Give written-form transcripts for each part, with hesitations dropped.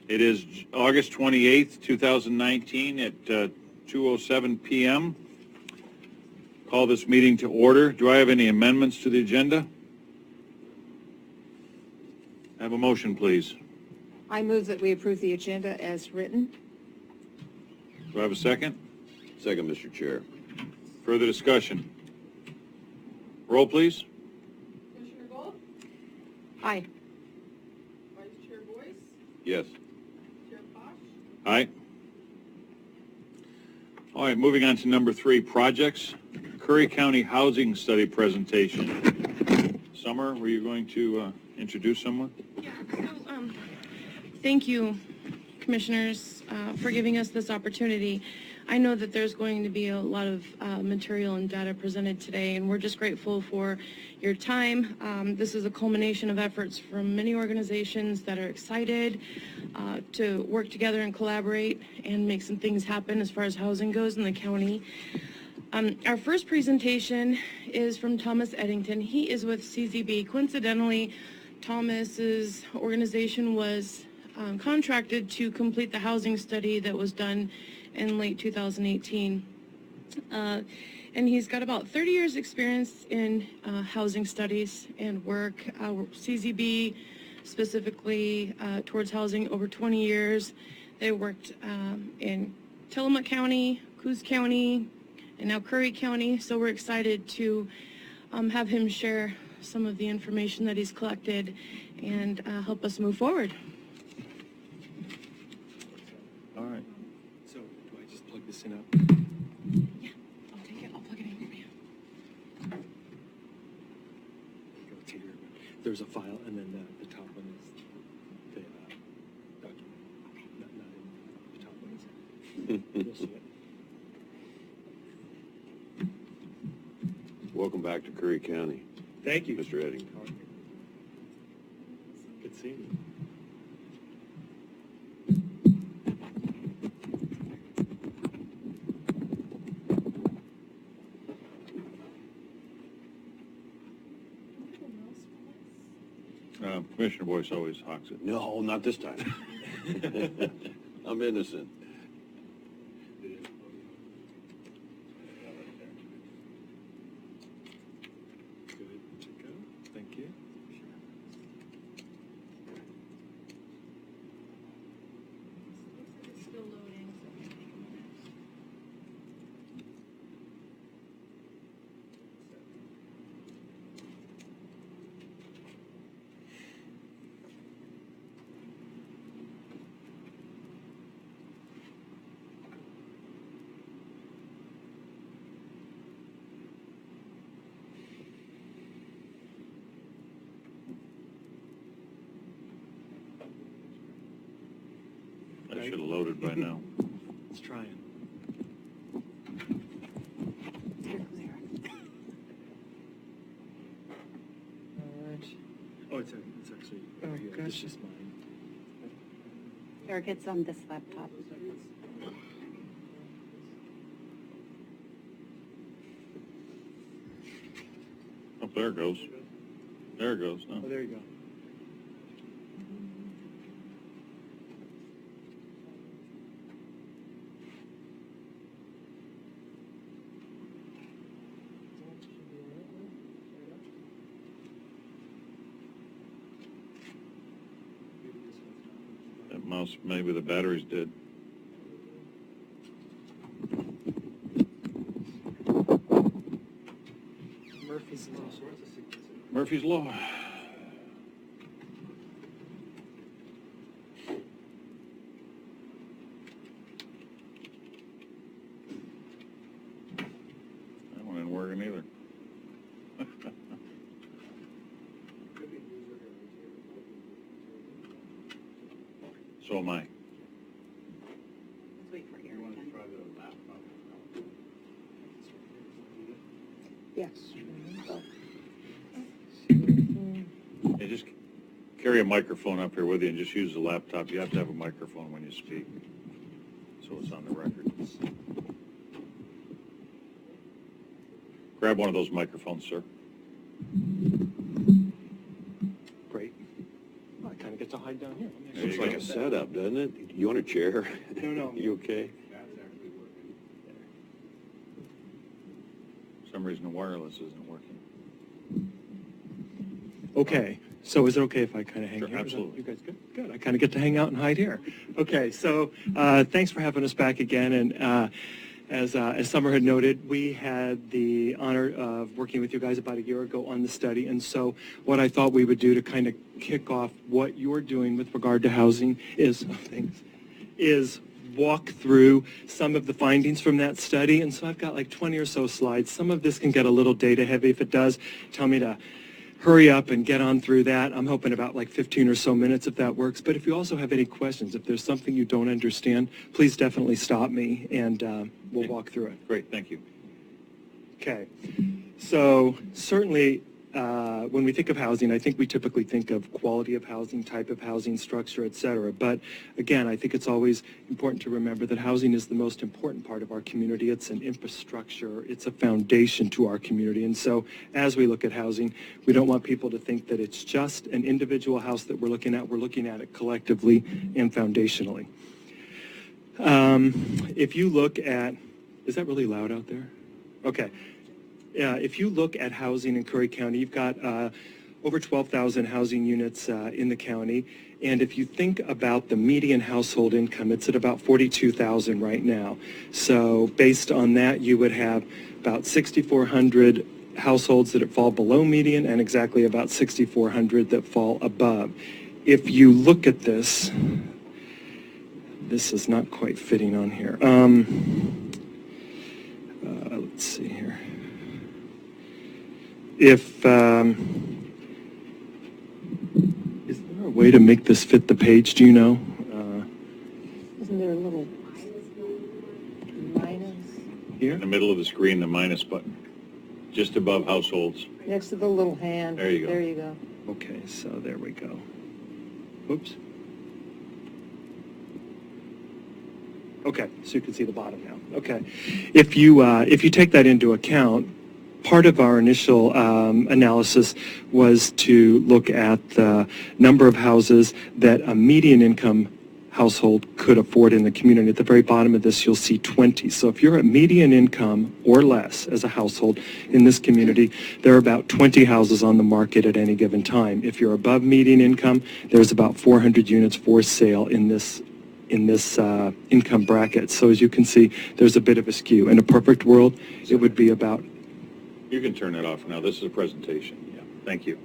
It is August 28th, 2019 at 2:07 p.m. Call this meeting to order. Do I have any amendments to the agenda? Have a motion, please. I move that we approve the agenda as written. Do I have a second? Second, Mr. Chair. Further discussion? Roll, please. Commissioner Gold? Aye. Vice Chair Boyce? Yes. Chair Posh? Aye. All right, moving on to number 3, projects. Curry County Housing Study presentation. Summer, were you going to introduce someone? Yeah, so thank you, commissioners, for giving us this opportunity. I know that there's going to be a lot of material and data presented today, and we're just grateful for your time. This is a culmination of efforts from many organizations that are excited to work together and collaborate and make some things happen as far as housing goes in the county. Our first presentation is from Thomas Eddington. He is with CZB. Coincidentally, Thomas's organization was contracted to complete the housing study that was done in late 2018. And he's got about 30 years experience in housing studies and work. CZB specifically towards housing over 20 years. They worked in Tillamook County, Coos County, and now Curry County. So we're excited to have him share some of the information that he's collected and help us move forward. All right. So, do I just plug this in up? Yeah, I'll take it. I'll plug it in for you. Go to your, there's a file, and then the top one is the document. Not in the top one. You'll see it. Welcome back to Curry County, Thank you. Mr. Eddington. Good seeing you. Commissioner Boyce always hawks it. No, not this time. I'm innocent. Good to go. Thank you. It's still loading, so it may take a minute. I should have loaded by now. Let's try it. Oh, it's actually, yeah, it's just mine. Eric, it's on this laptop. Oh, there it goes. There it goes. Oh, No. there you go. That mouse, maybe the battery's dead. Murphy's Law. Murphy's Law. That one ain't working either. So am I. Let's wait for Eric. Yes. Hey, just carry a microphone up here with you and just use the laptop. You have to have a microphone when you speak, so it's on the record. Grab one of those microphones, sir. Great. Well, I kind of get to hide down here. Looks like a setup, doesn't it? You want a chair? No. You okay? For some reason, the wireless isn't working. Okay, so is it okay if I kind of hang Sure, here? absolutely. You guys good? Good. I kind of get to hang out and hide here. Okay, so thanks for having us back again. And as Summer had noted, we had the honor of working with you guys about a year ago on the study. And so what I thought we would do to kind of kick off what you're doing with regard to housing is walk through some of the findings from that study. And so I've got like 20 or so slides. Some of this can get a little data heavy. If it does, tell me to hurry up and get on through that. I'm hoping about like 15 or so minutes if that works. But if you also have any questions, if there's something you don't understand, please definitely stop me and we'll walk through it. Great, thank you. Okay. So certainly when we think of housing, I think we typically think of quality of housing, type of housing, structure, et cetera. But again, I think it's always important to remember that housing is the most important part of our community. It's an infrastructure. It's a foundation to our community. And so as we look at housing, we don't want people to think that it's just an individual house that we're looking at. We're looking at it collectively and foundationally. If you look at, is that really loud out there? Okay. If you look at housing in Curry County, you've got over 12,000 housing units in the county. And if you think about the median household income, it's at about $42,000 right now. So based on that, you would have about 6,400 households that fall below median and exactly about 6,400 that fall above. If you look at this, this is not quite fitting on here. Let's see here. If, is there a way to make this fit the page, do you know? Isn't there a little minus In the middle of the screen, the minus button, just above households. next to the little hand? There you go. There you go. Okay, so there we go. Oops. Okay, so you can see the bottom now. Okay. If you take that into account, part of our initial analysis was to look at the number of houses that a median income household could afford in the community. At the very bottom of this, you'll see 20. So if you're at median income or less as a household in this community, there are about 20 houses on the market at any given time. If you're above median income, there's about 400 units for sale in this income bracket. So as you can see, there's a bit of a skew. In a perfect world, it would be about... You can turn that off now. This is a presentation. Yeah, thank you.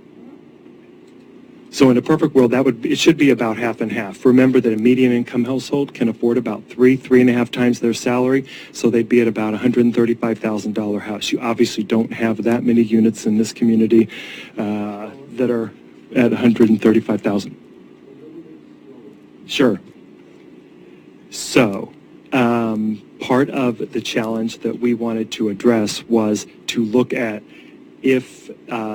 So in a perfect world, it should be about half and half. Remember that a median income household can afford about 3.5 times their salary, so they'd be at about $135,000 house. You obviously don't have that many units in this community that are at $135,000. Sure. So part of the challenge that we wanted to address was to look at if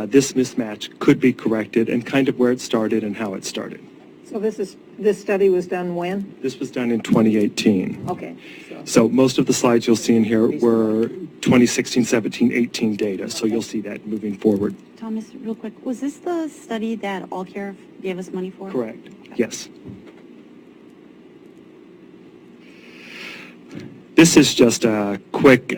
this mismatch could be corrected and kind of where it started and how it started. So this study was done when? This was done in 2018. Okay. So most of the slides you'll see in here were 2016, 17, 18 data. So you'll see that moving forward. Thomas, real quick, was this the study that All Care gave us money for? Correct. Yes. This is just a quick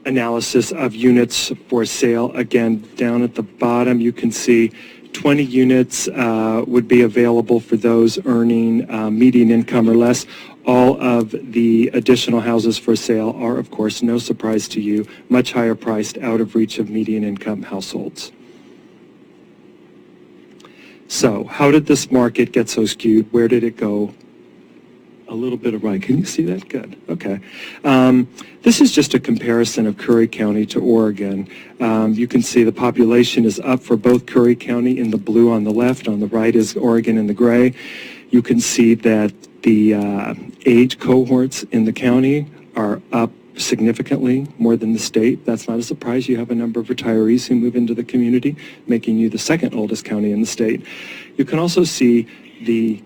analysis of units for sale. Again, down at the bottom, you can see 20 units would be available for those earning median income or less. All of the additional houses for sale are, of course, no surprise to you, much higher priced, out of reach of median income households. So how did this market get so skewed? Where did it go? A little bit of right. Can you see that? Good. Okay. This is just a comparison of Curry County to Oregon. You can see the population is up for both Curry County in the blue on the left. On the right is Oregon in the gray. You can see that the age cohorts in the county are up significantly more than the state. That's not a surprise. You have a number of retirees who move into the community, making you the second oldest county in the state. You can also see the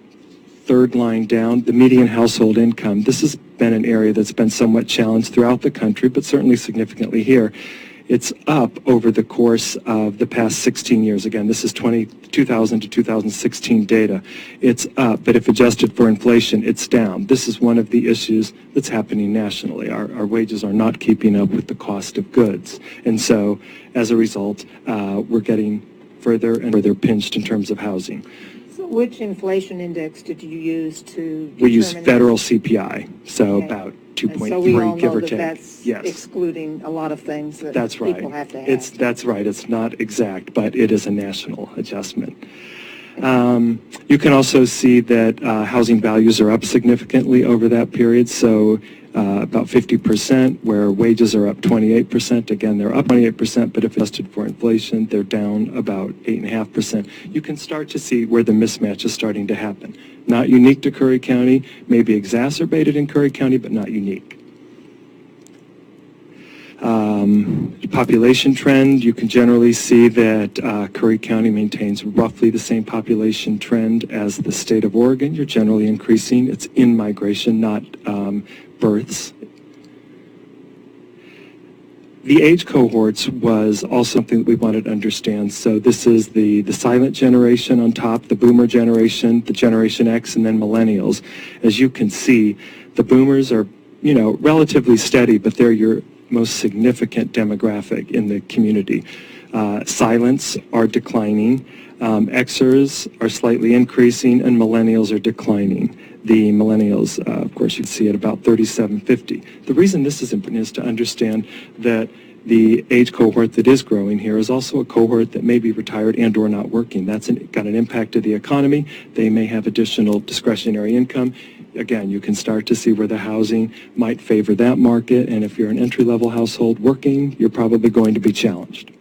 third line down, the median household income. This has been an area that's been somewhat challenged throughout the country, but certainly significantly here. It's up over the course of the past 16 years. Again, this is 2000 to 2016 data. It's up, but if adjusted for inflation, it's down. This is one of the issues that's happening nationally. Our wages are not keeping up with the cost of goods. And so, as a result, we're getting further and further pinched in terms of housing. So which inflation index did you use to We use determine federal this? CPI, so Okay. about And 2.3, so we all give know or that take. that's Yes. excluding a lot of things that That's right. people have to have. That's right. It's not exact, but it is a national adjustment. You can also see that housing values are up significantly over that period, so about 50%, where wages are up 28%. Again, they're up 28%, but if adjusted for inflation, they're down about 8.5%. You can start to see where the mismatch is starting to happen. Not unique to Curry County, maybe exacerbated in Curry County, but not unique. Population trend, you can generally see that Curry County maintains roughly the same population trend as the state of Oregon. You're generally increasing. It's in migration, not births. The age cohorts was also something that we wanted to understand. So this is the silent generation on top, the boomer generation, the Generation X, and then millennials. As you can see, the boomers are, relatively steady, but they're your most significant demographic in the community. Silents are declining, Xers are slightly increasing, and millennials are declining. The millennials, of course, you'd see at about 3750. The reason this is important is to understand that the age cohort that is growing here is also a cohort that may be retired and or not working. That's got an impact to the economy. They may have additional discretionary income. Again, you can start to see where the housing might favor that market, and if you're an entry-level household working, you're probably going to be challenged.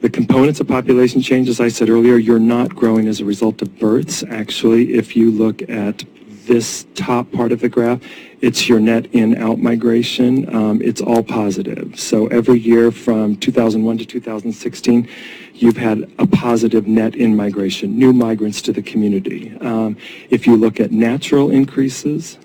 The components of population change, as I said earlier, you're not growing as a result of births. Actually, if you look at this top part of the graph, it's your net in-out migration. It's all positive. So every year from 2001 to 2016, you've had a positive net in migration, new migrants to the community. If you look at natural increases,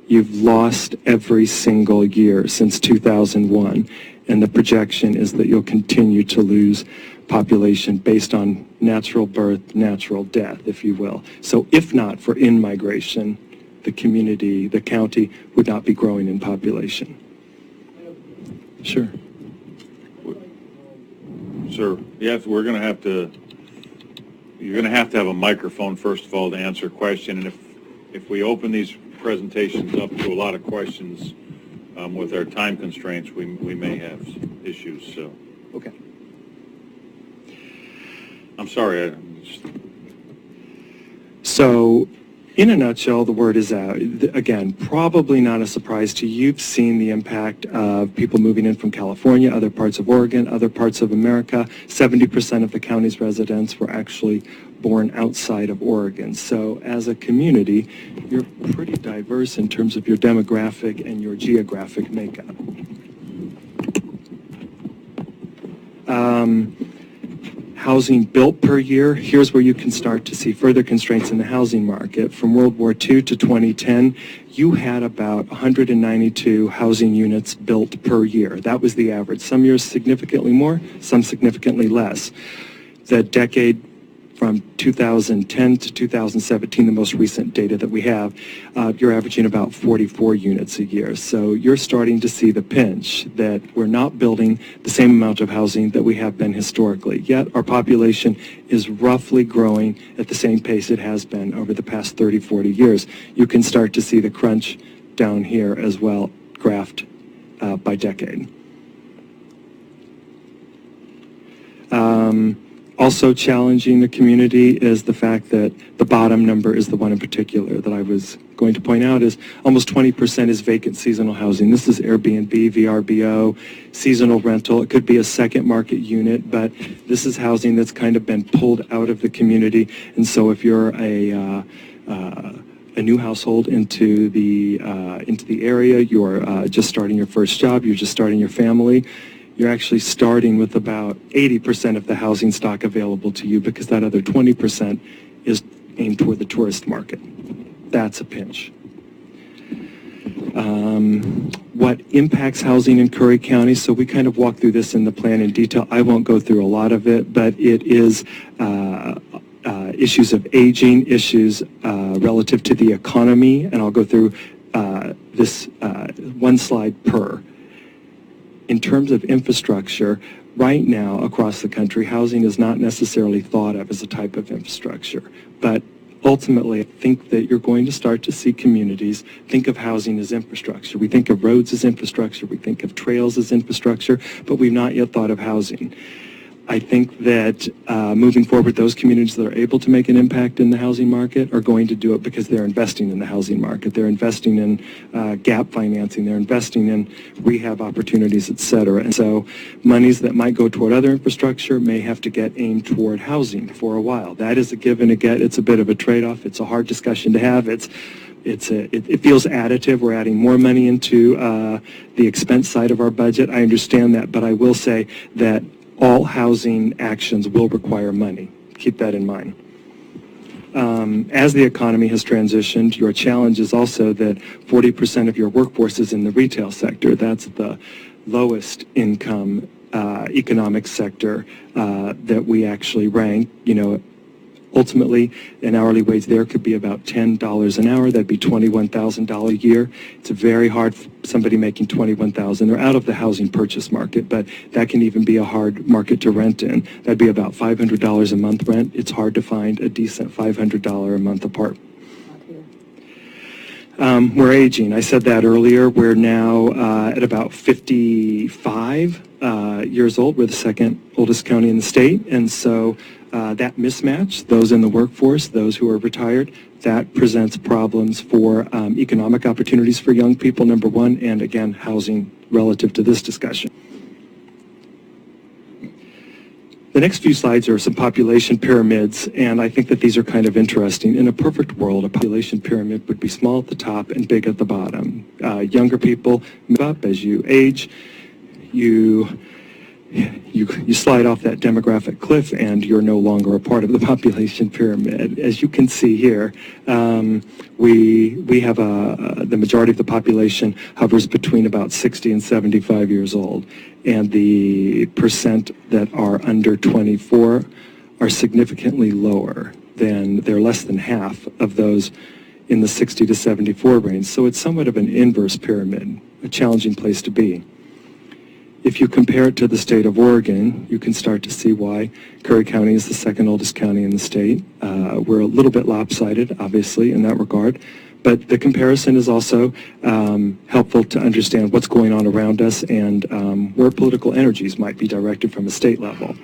you've lost every single year since 2001. And the projection is that you'll continue to lose population based on natural birth, natural death, if you will. So if not for in-migration, the community, the county would not be growing in population. Sure. Sir, yes, you're going to have to have a microphone, first of all, to answer a question. And if we open these presentations up to a lot of questions with our time constraints, we may have issues. So, Okay. I'm sorry. So, in a nutshell, the word is out. Again, probably not a surprise to you. You've seen the impact of people moving in from California, other parts of Oregon, other parts of America. 70% of the county's residents were actually born outside of Oregon. So as a community, you're pretty diverse in terms of your demographic and your geographic makeup. Housing built per year, here's where you can start to see further constraints in the housing market. From World War II to 2010, you had about 192 housing units built per year. That was the average. Some years significantly more, some significantly less. The decade from 2010 to 2017, the most recent data that we have, you're averaging about 44 units a year. So you're starting to see the pinch that we're not building the same amount of housing that we have been historically. Yet our population is roughly growing at the same pace it has been over the past 30, 40 years. You can start to see the crunch down here as well, graphed by decade. Also challenging the community is the fact that the bottom number is the one in particular that I was going to point out is almost 20% is vacant seasonal housing. This is Airbnb, VRBO, seasonal rental. It could be a second market unit, but this is housing that's kind of been pulled out of the community. And so if you're a new household into the area, you're just starting your first job, you're just starting your family, you're actually starting with about 80% of the housing stock available to you because that other 20% is aimed toward the tourist market. That's a pinch. what impacts housing in Curry County. So we kind of walk through this in the plan in detail. I won't go through a lot of it, but it is issues of aging, issues relative to the economy, and I'll go through this one slide per. In terms of infrastructure, right now across the country, housing is not necessarily thought of as a type of infrastructure, but ultimately, I think that you're going to start to see communities think of housing as infrastructure. We think of roads as infrastructure, we think of trails as infrastructure, but we've not yet thought of housing. I think that moving forward, those communities that are able to make an impact in the housing market are going to do it because they're investing in the housing market. They're investing in gap financing. They're investing in rehab opportunities, et cetera. And so monies that might go toward other infrastructure may have to get aimed toward housing for a while. That is a give and a get. It's a bit of a trade-off. It's a hard discussion to have. It feels additive. We're adding more money into the expense side of our budget. I understand that, but I will say that all housing actions will require money. Keep that in mind. As the economy has transitioned, your challenge is also that 40% of your workforce is in the retail sector. That's the lowest income economic sector that we actually rank. You know, ultimately, an hourly wage there could be about $10 an hour. That'd be $21,000 a year. It's very hard for somebody making $21,000. They're out of the housing purchase market, but that can even be a hard market to rent in. That'd be about $500 a month rent. It's hard to find a decent $500 a month apartment. We're aging. I said that earlier. We're now at about 55 years old. We're the second oldest county in the state, and so that mismatch, those in the workforce, those who are retired, that presents problems for economic opportunities for young people, number one, and again, housing relative to this discussion. The next few slides are some population pyramids, and I think that these are kind of interesting. In a perfect world, a population pyramid would be small at the top and big at the bottom. Younger people move up as you age. You slide off that demographic cliff and you're no longer a part of the population pyramid. As you can see here, we have the majority of the population hovers between about 60 and 75 years old, and the percent that are under 24 are significantly lower than, they're less than half of those in the 60 to 74 range. So it's somewhat of an inverse pyramid, a challenging place to be. If you compare it to the state of Oregon, you can start to see why Curry County is the second oldest county in the state. We're a little bit lopsided, obviously, in that regard, but the comparison is also helpful to understand what's going on around us and where political energies might be directed from a state level.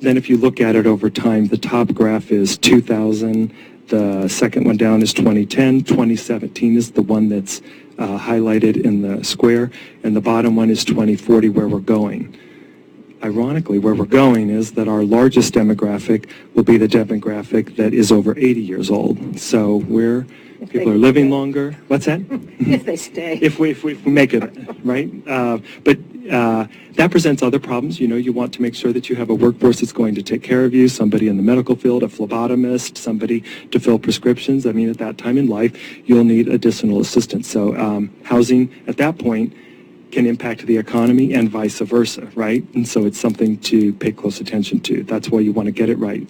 Then if you look at it over time, the top graph is 2000, the second one down is 2010, 2017 is the one that's highlighted in the square, and the bottom one is 2040, where we're going. Ironically, where we're going is that our largest demographic will be the demographic that is over 80 years old. So people are living longer. What's that? If they stay. If we make it, right? But that presents other problems. You know, you want to make sure that you have a workforce that's going to take care of you, somebody in the medical field, a phlebotomist, somebody to fill prescriptions. I mean, at that time in life, you'll need additional assistance. So housing at that point can impact the economy and vice versa, right? And so it's something to pay close attention to. That's why you want to get it right.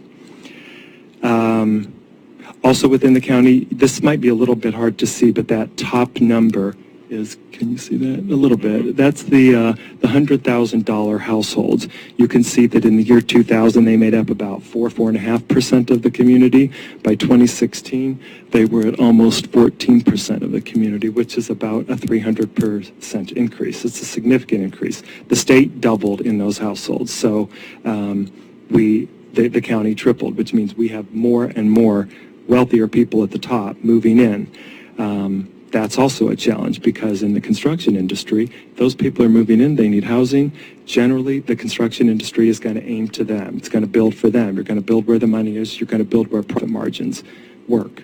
Also within the county, this might be a little bit hard to see, but that top number is, can you see that? A little bit. That's the $100,000 households. You can see that in the year 2000, they made up about 4.5% of the community. By 2016, they were at almost 14% of the community, which is about a 300% increase. It's a significant increase. The state doubled in those households. So the county tripled, which means we have more and more wealthier people at the top moving in. That's also a challenge because in the construction industry, those people are moving in, they need housing. Generally, the construction industry is going to aim to them. It's going to build for them. You're going to build where the money is. You're going to build where profit margins work.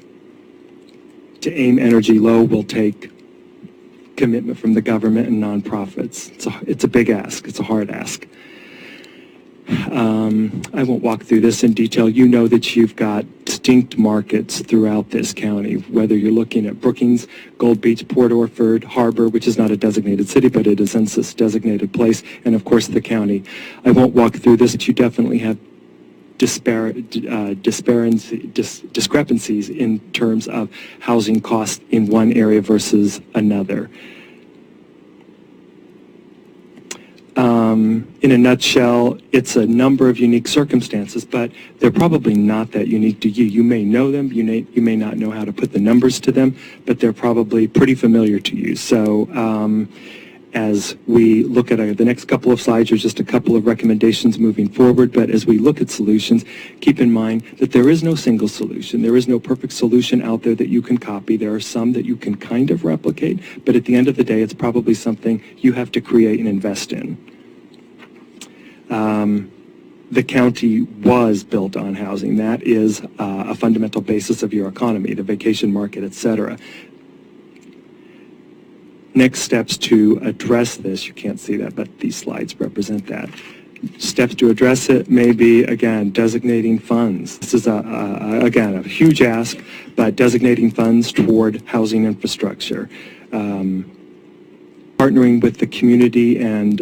To aim energy low will take commitment from the government and nonprofits. It's a big ask. It's a hard ask. I won't walk through this in detail. You know that you've got distinct markets throughout this county, whether you're looking at Brookings, Gold Beach, Port Orford, Harbor, which is not a designated city, but it is a census-designated place, and of course the county. I won't walk through this, but you definitely have discrepancies in terms of housing costs in one area versus another. In a nutshell, it's a number of unique circumstances, but they're probably not that unique to you. You may know them, you may not know how to put the numbers to them, but they're probably pretty familiar to you. So as we look at the next couple of slides, there's just a couple of recommendations moving forward, but as we look at solutions, keep in mind that there is no single solution. There is no perfect solution out there that you can copy. There are some that you can kind of replicate, but at the end of the day, it's probably something you have to create and invest in. The county was built on housing. That is a fundamental basis of your economy, the vacation market, etc. Next steps to address this, you can't see that, but these slides represent that. Steps to address it may be, again, designating funds. This is, again, a huge ask, but designating funds toward housing infrastructure. Partnering with the community and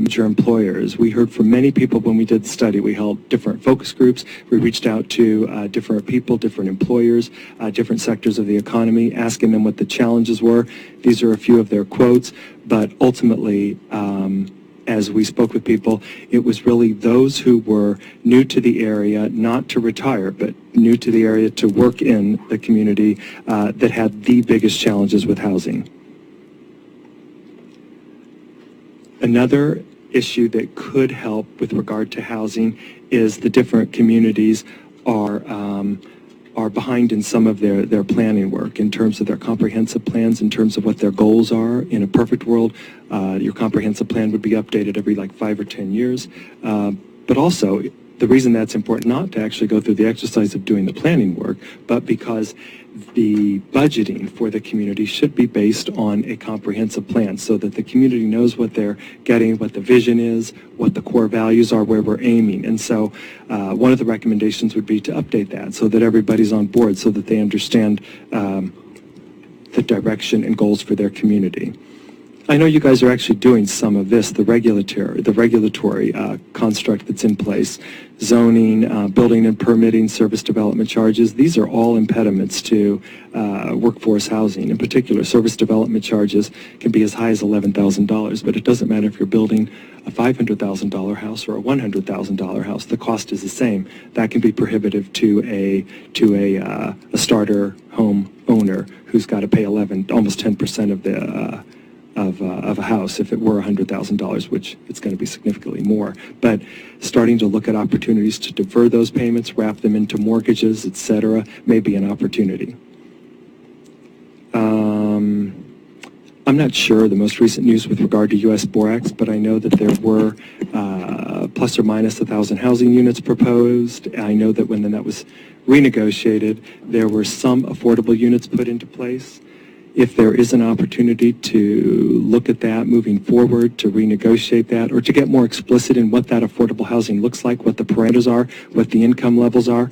major employers. We heard from many people when we did the study. We held different focus groups. We reached out to different people, different employers, different sectors of the economy, asking them what the challenges were. These are a few of their quotes, but ultimately, as we spoke with people, it was really those who were new to the area, not to retire, but new to the area to work in the community that had the biggest challenges with housing. Another issue that could help with regard to housing is the different communities are behind in some of their planning work in terms of their comprehensive plans, in terms of what their goals are. In a perfect world, your comprehensive plan would be updated every like 5 or 10 years. But also, the reason that's important, not to actually go through the exercise of doing the planning work, but because the budgeting for the community should be based on a comprehensive plan so that the community knows what they're getting, what the vision is, what the core values are, where we're aiming. And so one of the recommendations would be to update that so that everybody's on board, so that they understand the direction and goals for their community. I know you guys are actually doing some of this, the regulatory construct that's in place, zoning, building and permitting, service development charges. These are all impediments to workforce housing. In particular, service development charges can be as high as $11,000, but it doesn't matter if you're building a $500,000 house or a $100,000 house. The cost is the same. That can be prohibitive to a starter home owner who's got to pay almost 10% of the of a house if it were $100,000, which it's going to be significantly more. But starting to look at opportunities to defer those payments, wrap them into mortgages, etc., may be an opportunity. I'm not sure the most recent news with regard to U.S. Borax, but I know that there were plus or minus 1,000 housing units proposed. I know that when that was renegotiated, there were some affordable units put into place. If there is an opportunity to look at that moving forward, to renegotiate that, or to get more explicit in what that affordable housing looks like, what the parameters are, what the income levels are,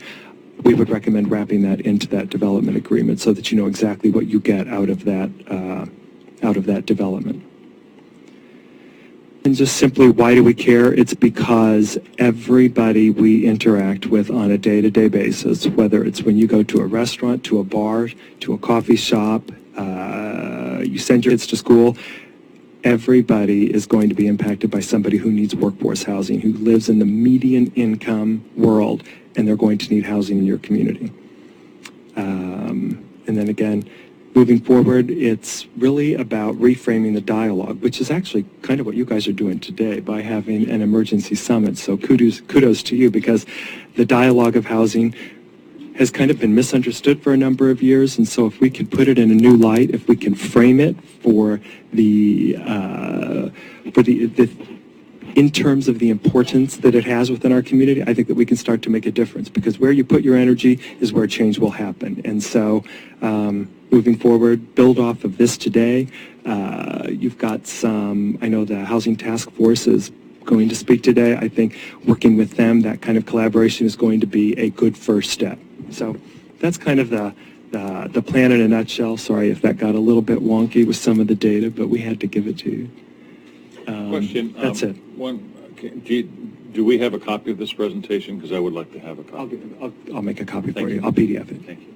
we would recommend wrapping that into that development agreement so that you know exactly what you get out of that development. And just simply, why do we care? It's because everybody we interact with on a day-to-day basis, whether it's when you go to a restaurant, to a bar, to a coffee shop, you send your kids to school, everybody is going to be impacted by somebody who needs workforce housing, who lives in the median income world, and they're going to need housing in your community. And then again, moving forward, it's really about reframing the dialogue, which is actually kind of what you guys are doing today by having an emergency summit. So kudos to you, because the dialogue of housing has kind of been misunderstood for a number of years, and so if we can put it in a new light, if we can frame it for the in terms of the importance that it has within our community, I think that we can start to make a difference, because where you put your energy is where change will happen. And so moving forward, build off of this today. You've got some, I know the Housing Task Force is going to speak today. I think working with them, that kind of collaboration is going to be a good first step. So that's kind of the plan in a nutshell. Sorry if that got a little bit wonky with some of the data, but we had to give it to you. Question. That's it. Do we have a copy of this presentation? Because I would like to have a copy. I'll make a copy Thank for you. you. I'll PDF it. Thank you.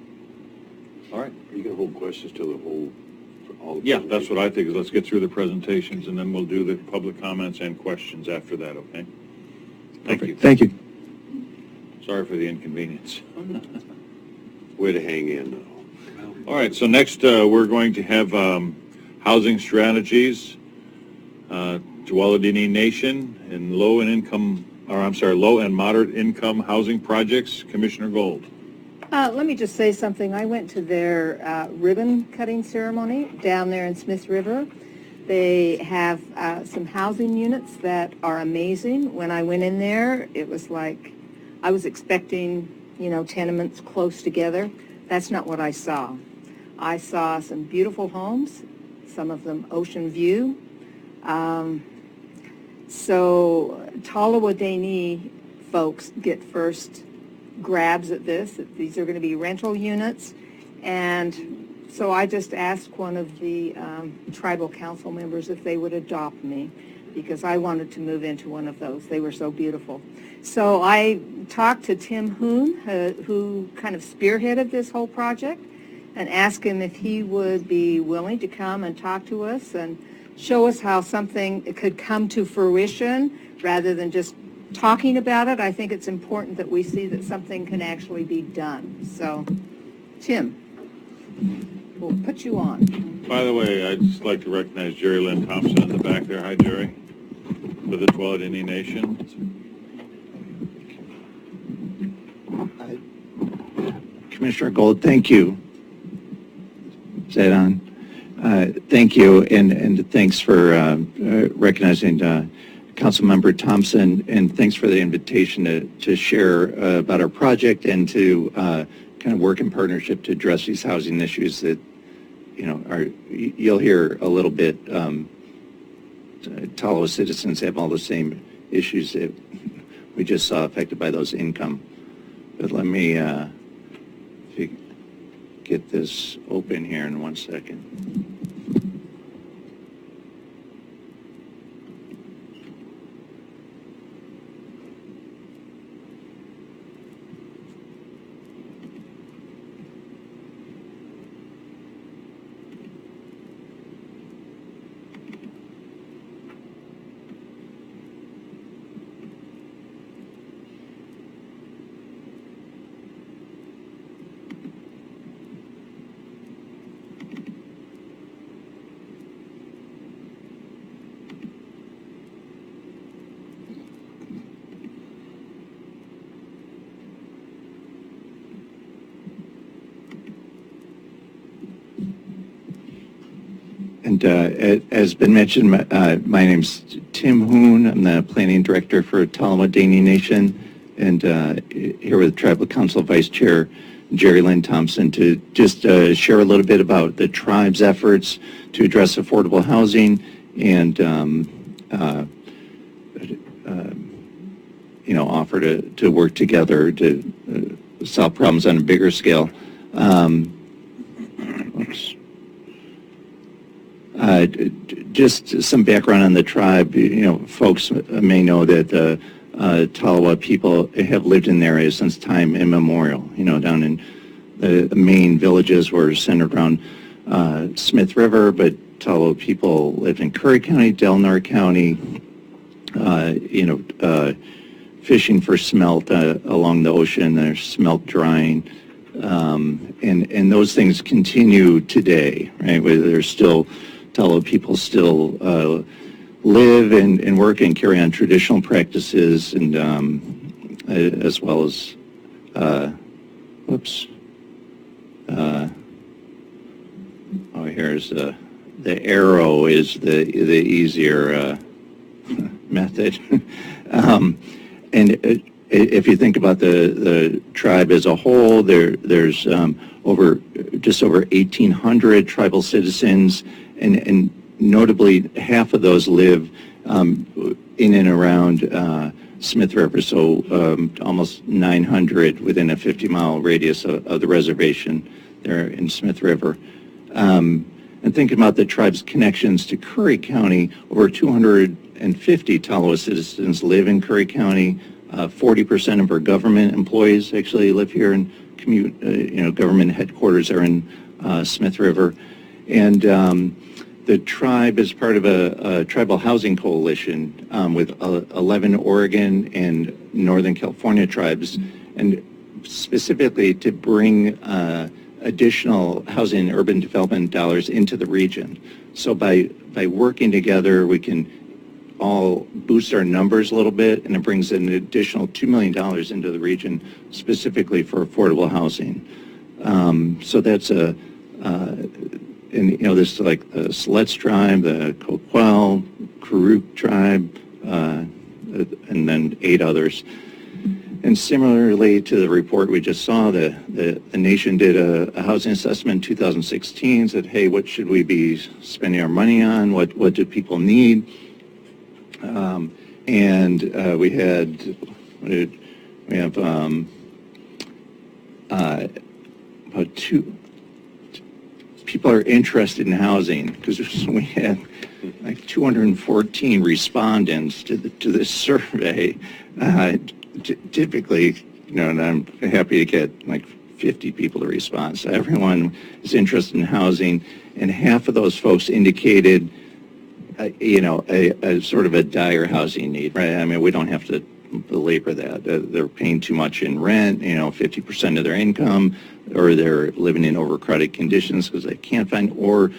All right. Are you going to hold questions till the whole, for all the Yeah, that's what I think, is let's get through the presentations, and then we'll do the public comments and questions after that, okay? Thank you. Thank you. Sorry for the inconvenience. way to hang in, though. All right, so next we're going to have housing strategies, Designation in low and moderate income housing projects. Commissioner Gold. Let me just say something. I went to their ribbon cutting ceremony down there in Smith River. They have some housing units that are amazing. When I went in there, it was like I was expecting, tenements close together. That's not what I saw. I saw some beautiful homes, some of them ocean view. So Tallawahdaini folks get first grabs at this. These are going to be rental units. And so I just asked one of the tribal council members if they would adopt me, because I wanted to move into one of those. They were so beautiful. So I talked to Tim Hoon, who kind of spearheaded this whole project, and asked him if he would be willing to come and talk to us and show us how something could come to fruition rather than just talking about it. I think it's important that we see that something can actually be done. So, Tim, we'll put you on. By the way, I'd just like to recognize Jerry Lynn Thompson in the back there. Hi, Jerry, for the Tuolumne Nation. Commissioner Gold, thank you. Is that on? Thank you, and thanks for recognizing Councilmember Thompson, and thanks for the invitation to share about our project and to kind of work in partnership to address these housing issues that, you'll hear a little bit. Tallawah citizens have all the same issues that we just saw affected by those income. But let me get this open here in 1 second. And as been mentioned, my name's Tim Hoon. I'm the planning director for Tallawahdaini Nation, and here with Tribal Council Vice Chair Jerry Lynn Thompson to just share a little bit about the tribe's efforts to address affordable housing and offer to work together to solve problems on a bigger scale. Oops. Just some background on the tribe. Folks may know that the Tallawah people have lived in the area since time immemorial. Down in the main villages were centered around Smith River, but Tallawah people lived in Curry County, Delaware County, fishing for smelt along the ocean. There's smelt drying. And those things continue today, right? Where there's still Tallawah people still live and work and carry on traditional practices, and as well as, here's the arrow is the easier method. And if you think about the tribe as a whole, there's just over 1,800 tribal citizens, and notably half of those live in and around Smith River, so almost 900 within a 50-mile radius of the reservation there in Smith River. And thinking about the tribe's connections to Curry County, over 250 Taloa citizens live in Curry County. 40% of our government employees actually live here, and government headquarters are in Smith River. And the tribe is part of a tribal housing coalition with 11 Oregon and Northern California tribes, and specifically to bring additional housing and urban development dollars into the region. So by working together, we can all boost our numbers a little bit, and it brings an additional $2 million into the region specifically for affordable housing. So that's this is like the Siletz tribe, the Coquel, Karuk tribe, and then 8 others. And similarly to the report we just saw, the nation did a housing assessment in 2016, said, hey, what should we be spending our money on? What do people need? We have about 2 people are interested in housing, because we had like 214 respondents to this survey. Typically, and I'm happy to get like 50 people to respond. So everyone is interested in housing, and half of those folks indicated, a sort of a dire housing need, right? I mean, we don't have to belabor that. They're paying too much in rent, 50% of their income, or they're living in overcrowded conditions because they can't find, or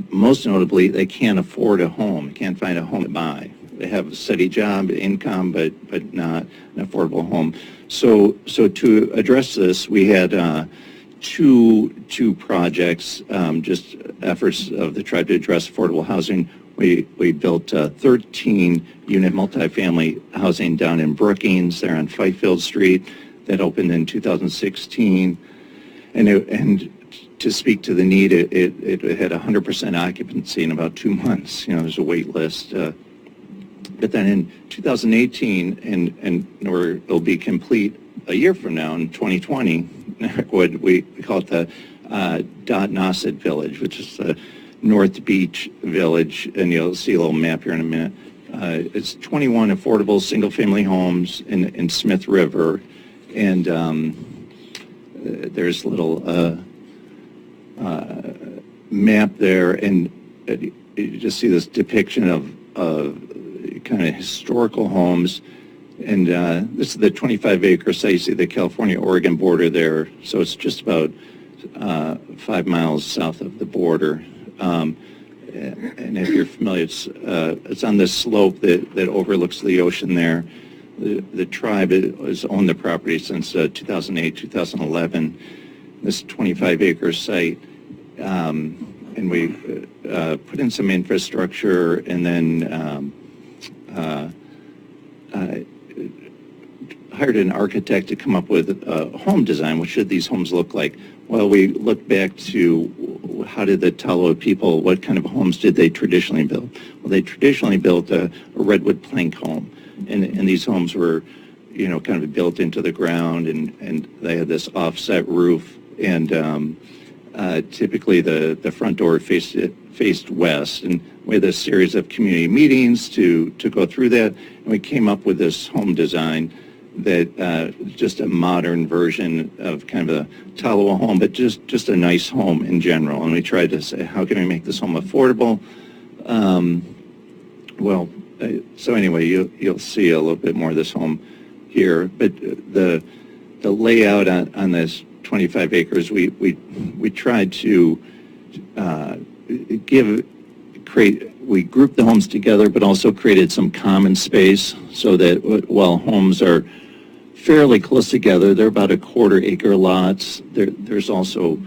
most notably, they can't afford a home, they can't find a home to buy. They have a steady job, income, but not an affordable home. So to address this, we had two projects, just efforts of the tribe to address affordable housing. We built 13-unit multifamily housing down in Brookings, there on Fifield Street, that opened in 2016. And to speak to the need, it had 100% occupancy in about 2 months. There's a wait list. But then in 2018, and it'll be complete a year from now in 2020, what we call it the Dot Nauset Village, which is the North Beach Village, and you'll see a little map here in a minute. It's 21 affordable single-family homes in Smith River, and there's a little map there, and you just see this depiction of kind of historical homes. And this is the 25-acre site. You see the California-Oregon border there, so it's just about 5 miles south of the border. And if you're familiar, it's on this slope that overlooks the ocean there. The tribe has owned the property since 2008, 2011, this 25-acre site. And we put in some infrastructure, and then hired an architect to come up with a home design. What should these homes look like? Well, we looked back to how did the Taloa people, what kind of homes did they traditionally build? Well, they traditionally built a redwood plank home, and these homes were, kind of built into the ground, and they had this offset roof, and typically the front door faced west, and we had a series of community meetings to go through that, and we came up with this home design that just a modern version of kind of a Taloa home, but just a nice home in general. And we tried to say, how can we make this home affordable? So anyway, you'll see a little bit more of this home here, but the layout on this 25 acres, we tried to we grouped the homes together, but also created some common space so that while homes are fairly close together, they're about 1/4 acre lots. There's also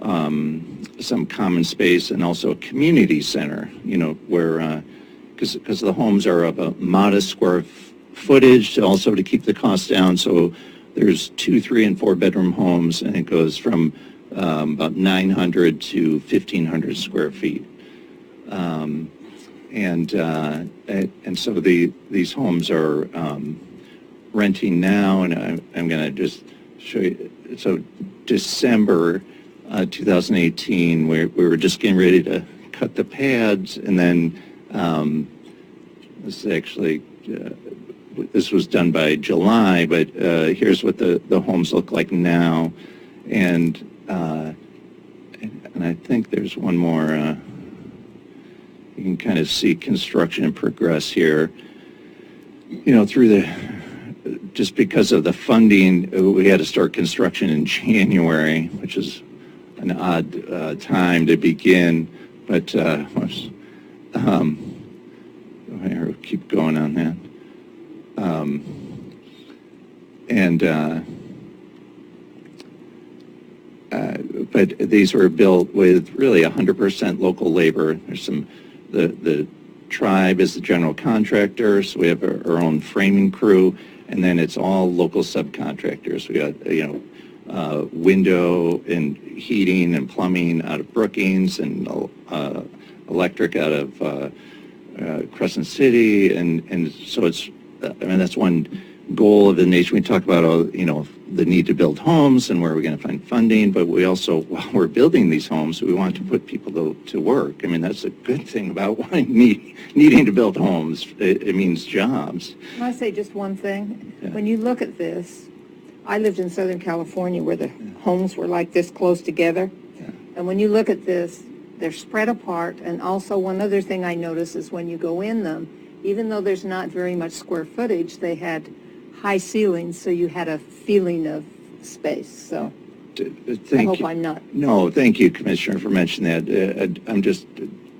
some common space, and also a community center, where, because the homes are of a modest square footage, also to keep the costs down. So there's 2, 3, and 4 bedroom homes, and it goes from about 900 to 1,500 square feet. and so these homes are renting now, and I'm going to just show you. So December 2018, we were just getting ready to cut the pads, and then this is actually this was done by July, but here's what the homes look like now, and I think there's one more. You can kind of see construction progress here. You know, just because of the funding, we had to start construction in January, which is an odd time to begin, but I'll keep going on that. But these were built with really 100% local labor. There's some, the tribe is the general contractor, so we have our own framing crew, and then it's all local subcontractors. We got, window and heating and plumbing out of Brookings, and electric out of Crescent City, and so it's, that's one goal of the nation. We talk about, the need to build homes and where are we going to find funding, but we also, while we're building these homes, we want to put people to work. That's a good thing about needing to build homes. It means jobs. Can I say just one thing? Yeah. When you look at this, I lived in Southern California where the homes were like this close together. Yeah. And when you look at this, they're spread apart. And also one other thing I noticed is when you go in them, even though there's not very much square footage, they had high ceilings, so you had a feeling of space. So I hope I'm not. No, thank you, Commissioner, for mentioning that. I'm just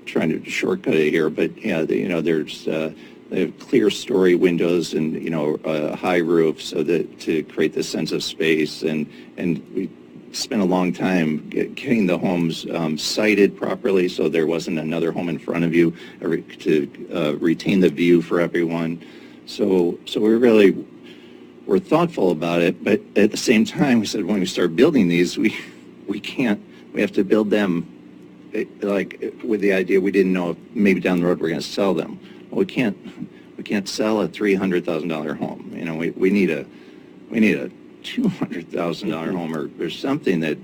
trying to shortcut it here, but yeah, there's they have clear story windows and a high roof, so that to create this sense of space, and we spent a long time getting the homes sited properly, so there wasn't another home in front of you, to retain the view for everyone. So we're thoughtful about it, but at the same time, we said when we start building these, we have to build them like with the idea we didn't know if maybe down the road we're going to sell them. Well, we can't sell a $300,000 home. We need a $200,000 home or something that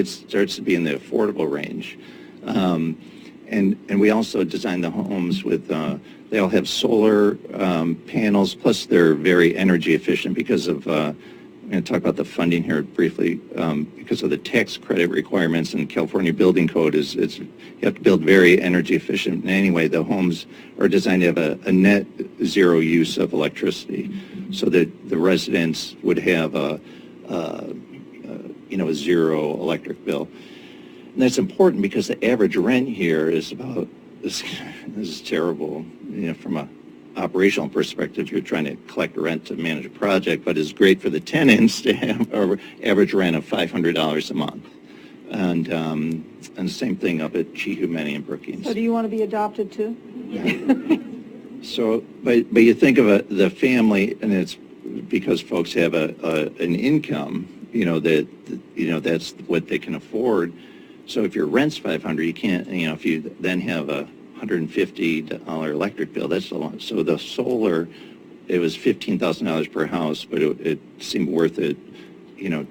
starts to be in the affordable range. And we also designed the homes with, they all have solar panels, plus they're very energy efficient because of, I'm going to talk about the funding here briefly, because of the tax credit requirements in California Building Code. You have to build very energy efficient. And anyway, the homes are designed to have a net zero use of electricity, so that the residents would have a zero electric bill. And that's important because the average rent here is about, this is terrible, from a operational perspective. You're trying to collect rent to manage a project, but it's great for the tenants to have an average rent of $500 a month. And the same thing up at Chihumeni and Brookings. So do you want to be adopted too? So, but you think of the family, and it's because folks have an income, that's what they can afford. So if your rent's $500, you can't, if you then have a $150 electric bill, that's a lot. So the solar, it was $15,000 per house, but it seemed worth it, and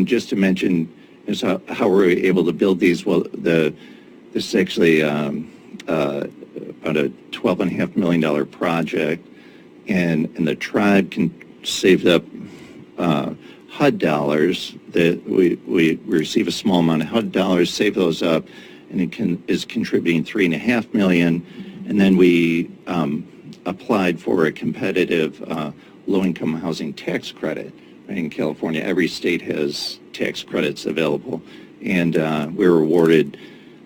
just to mention is how we're able to build these. Well, this is actually about a $12.5 million project, and the tribe saved up HUD dollars that we receive a small amount of HUD dollars, save those up, and it is contributing $3.5 million, and then we applied for a competitive low-income housing tax credit. Right, in California, every state has tax credits available, and we were awarded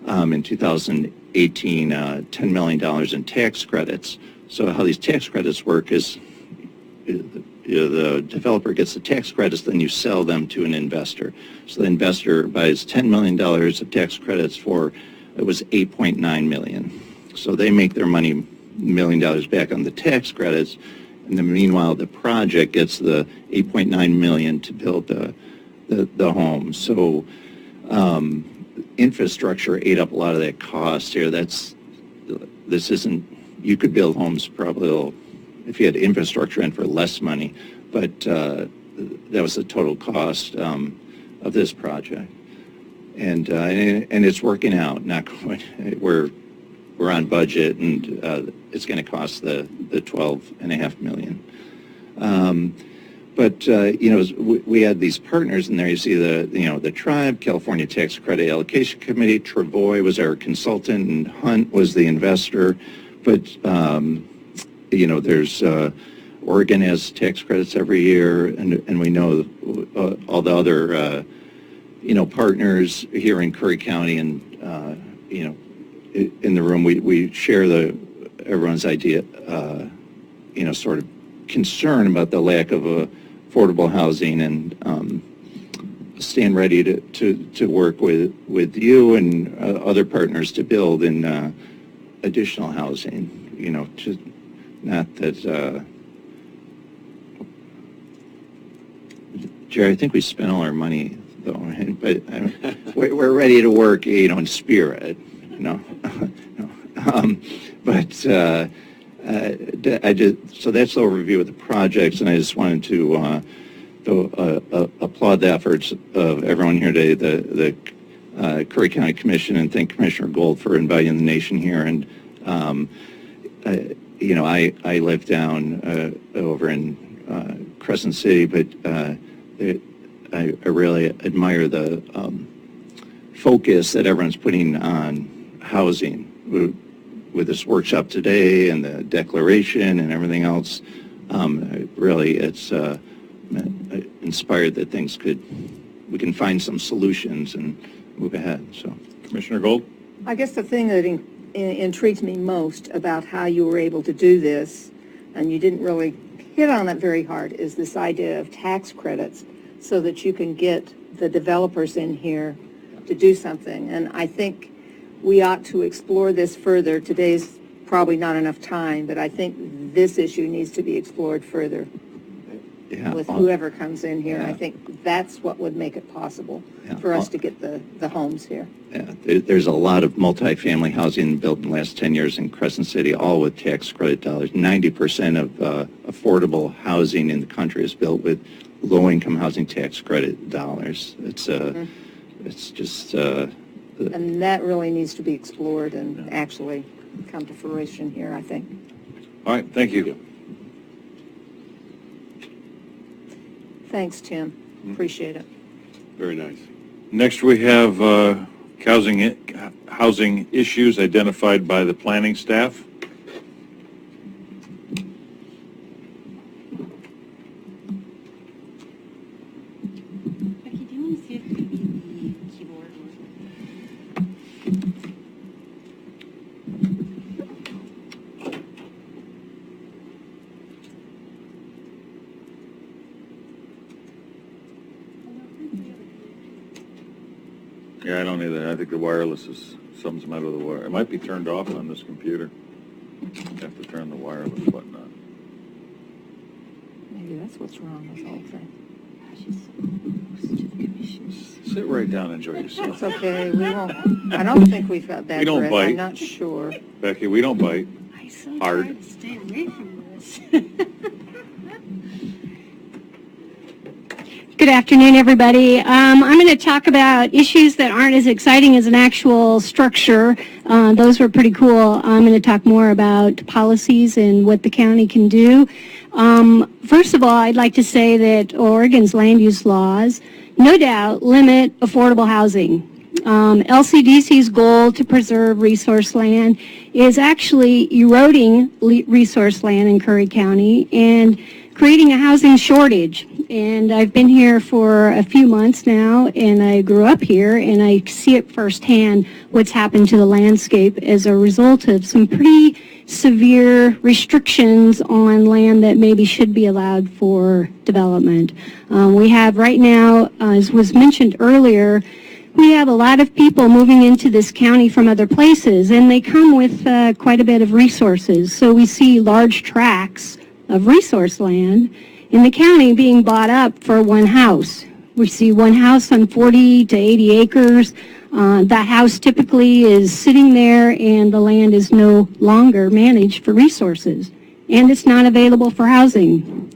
in 2018 $10 million in tax credits. So how these tax credits work is the developer gets the tax credits, then you sell them to an investor. So the investor buys $10 million of tax credits for, it was $8.9 million. So they make their money, $1 million back on the tax credits, and then meanwhile the project gets the $8.9 million to build the home. So infrastructure ate up a lot of that cost here. This isn't, you could build homes probably if you had infrastructure in for less money, but that was the total cost of this project. And it's working out. Not quite. We're on budget, and it's going to cost the $12.5 million. But we had these partners in there. You see the tribe, California Tax Credit Allocation Committee. Travoy was our consultant, and Hunt was the investor. But there's Oregon has tax credits every year, and we know all the other partners here in Curry County, and in the room we share everyone's idea, sort of concern about the lack of affordable housing, and stand ready to work with you and other partners to build in additional housing. Not that. Jerry, I think we spent all our money, though, but we're ready to work, in spirit, so that's the overview of the projects, and I just wanted to applaud the efforts of everyone here today, the Curry County Commission, and thank Commissioner Gold for inviting the nation here. And I live down over in Crescent City, but I really admire the focus that everyone's putting on housing with this workshop today and the declaration and everything else. Really, it's inspired that we can find some solutions and move ahead. So, Commissioner Gold? I guess the thing that intrigues me most about how you were able to do this, and you didn't really hit on it very hard, is this idea of tax credits so that you can get the developers in here to do something. And I think we ought to explore this further. Today's probably not enough time, but I think this issue needs to be explored further with whoever comes in here. I think that's what would make it possible for us to get the homes here. Yeah, there's a lot of multifamily housing built in the last 10 years in Crescent City, all with tax credit dollars. 90% of affordable housing in the country is built with low-income housing tax credit dollars. It's just... and that really needs to be explored and actually come to fruition here, I think. All right, thank you. Thanks, Tim. Appreciate it. Very nice. Next, we have housing issues identified by the planning staff. Becky, do you want to see if maybe the keyboard Yeah, I don't either. I think the wireless is something's the matter with the wire. It might be turned off on this computer. You have to turn the wireless button on. Maybe that's what's wrong with the whole thing. Sit right down and enjoy yourself. It's okay. We won't. I don't think we've got bad We don't breath. bite. I'm not sure. Becky, we don't bite. I so Hard. try to stay away from this. Good afternoon, everybody. I'm going to talk about issues that aren't as exciting as an actual structure. Those were pretty cool. I'm going to talk more about policies and what the county can do. First of all, I'd like to say that Oregon's land use laws no doubt limit affordable housing. LCDC's goal to preserve resource land is actually eroding resource land in Curry County and creating a housing shortage. And I've been here for a few months now, and I grew up here, and I see it firsthand what's happened to the landscape as a result of some pretty severe restrictions on land that maybe should be allowed for development. We have right now, as was mentioned earlier, we have a lot of people moving into this county from other places, and they come with quite a bit of resources. So we see large tracts of resource land in the county being bought up for one house. We see one house on 40 to 80 acres. That house typically is sitting there and the land is no longer managed for resources, and it's not available for housing.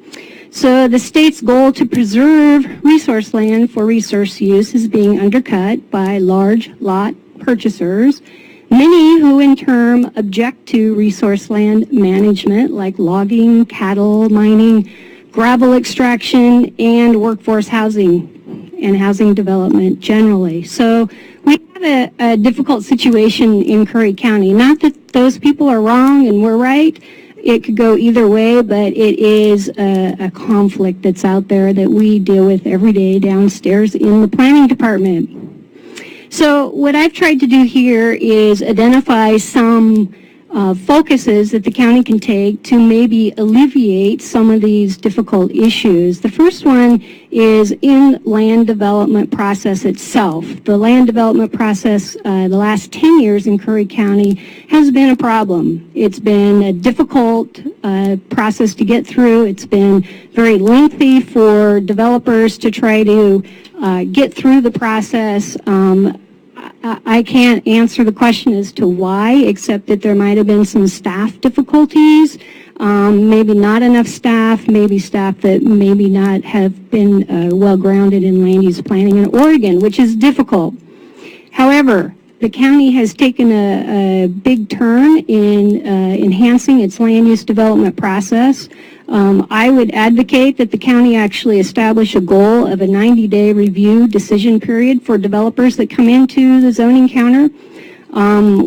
So the state's goal to preserve resource land for resource use is being undercut by large lot purchasers, many who in turn object to resource land management like logging, cattle mining, gravel extraction, and workforce housing and housing development generally. So we have a difficult situation in Curry County. Not that those people are wrong and we're right. It could go either way, but it is a conflict that's out there that we deal with every day downstairs in the planning department. So what I've tried to do here is identify some focuses that the county can take to maybe alleviate some of these difficult issues. The first one is in land development process itself. The land development process the last 10 years in Curry County has been a problem. It's been a difficult process to get through. It's been very lengthy for developers to try to get through the process. I can't answer the question as to why, except that there might have been some staff difficulties, maybe not enough staff, maybe staff that maybe not have been well-grounded in land use planning in Oregon, which is difficult. However, the county has taken a big turn in enhancing its land use development process. I would advocate that the county actually establish a goal of a 90-day review decision period for developers that come into the zoning counter.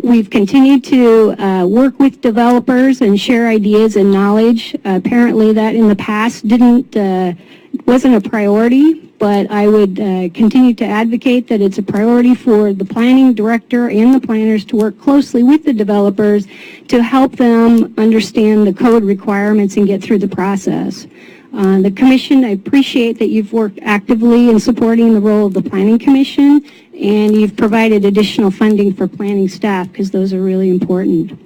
We've continued to work with developers and share ideas and knowledge. Apparently that in the past wasn't a priority, but I would continue to advocate that it's a priority for the planning director and the planners to work closely with the developers to help them understand the code requirements and get through the process. The commission, I appreciate that you've worked actively in supporting the role of the planning commission, and you've provided additional funding for planning staff because those are really important.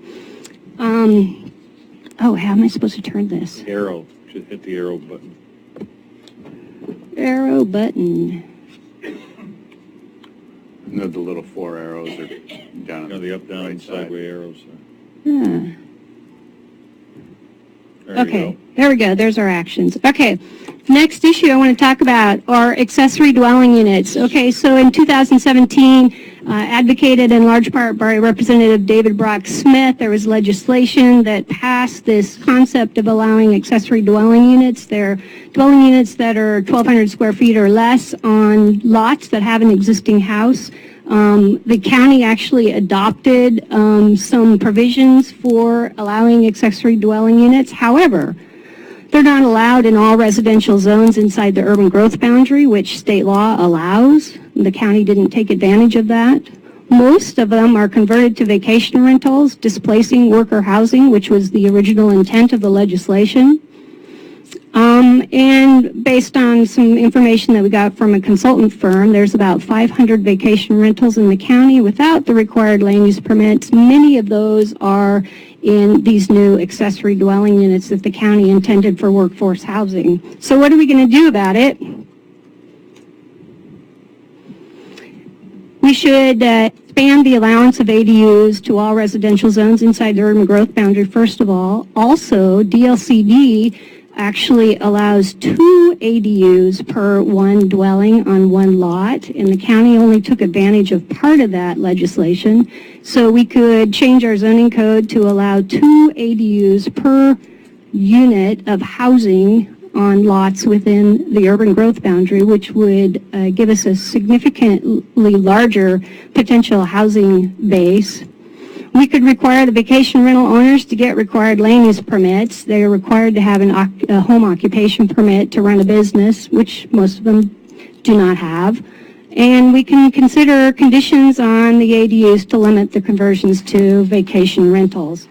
Oh, how am I supposed to turn this? Arrow, just hit the arrow button. Arrow button. No, the little 4 arrows are down. The up, down, right side. sideways arrows. Yeah. There you Okay, go. there we go. There's our actions. Okay, next issue I want to talk about are accessory dwelling units. Okay, so in 2017, advocated in large part by Representative David Brock Smith, there was legislation that passed this concept of allowing accessory dwelling units. They're dwelling units that are 1,200 square feet or less on lots that have an existing house. The county actually adopted some provisions for allowing accessory dwelling units. However, they're not allowed in all residential zones inside the urban growth boundary, which state law allows. The county didn't take advantage of that. Most of them are converted to vacation rentals, displacing worker housing, which was the original intent of the legislation. And based on some information that we got from a consultant firm, there's about 500 vacation rentals in the county without the required land use permits. Many of those are in these new accessory dwelling units that the county intended for workforce housing. So what are we going to do about it? We should expand the allowance of ADUs to all residential zones inside the urban growth boundary, first of all. Also, DLCD actually allows 2 ADUs per one dwelling on one lot, and the county only took advantage of part of that legislation. So we could change our zoning code to allow 2 ADUs per unit of housing on lots within the urban growth boundary, which would give us a significantly larger potential housing base. We could require the vacation rental owners to get required land use permits. They are required to have a home occupation permit to run a business, which most of them do not have. And we can consider conditions on the ADUs to limit the conversions to vacation rentals.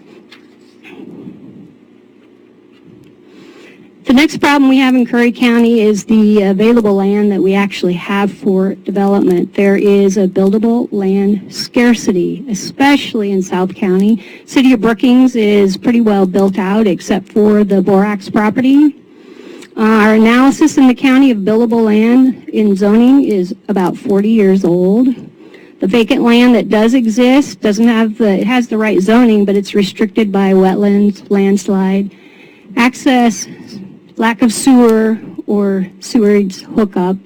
The next problem we have in Curry County is the available land that we actually have for development. There is a buildable land scarcity, especially in South County. City of Brookings is pretty well built out except for the Borax property. Our analysis in the county of buildable land in zoning is about 40 years old. The vacant land that does exist doesn't have it has the right zoning, but it's restricted by wetlands, landslide, access, lack of sewer or sewerage hookup.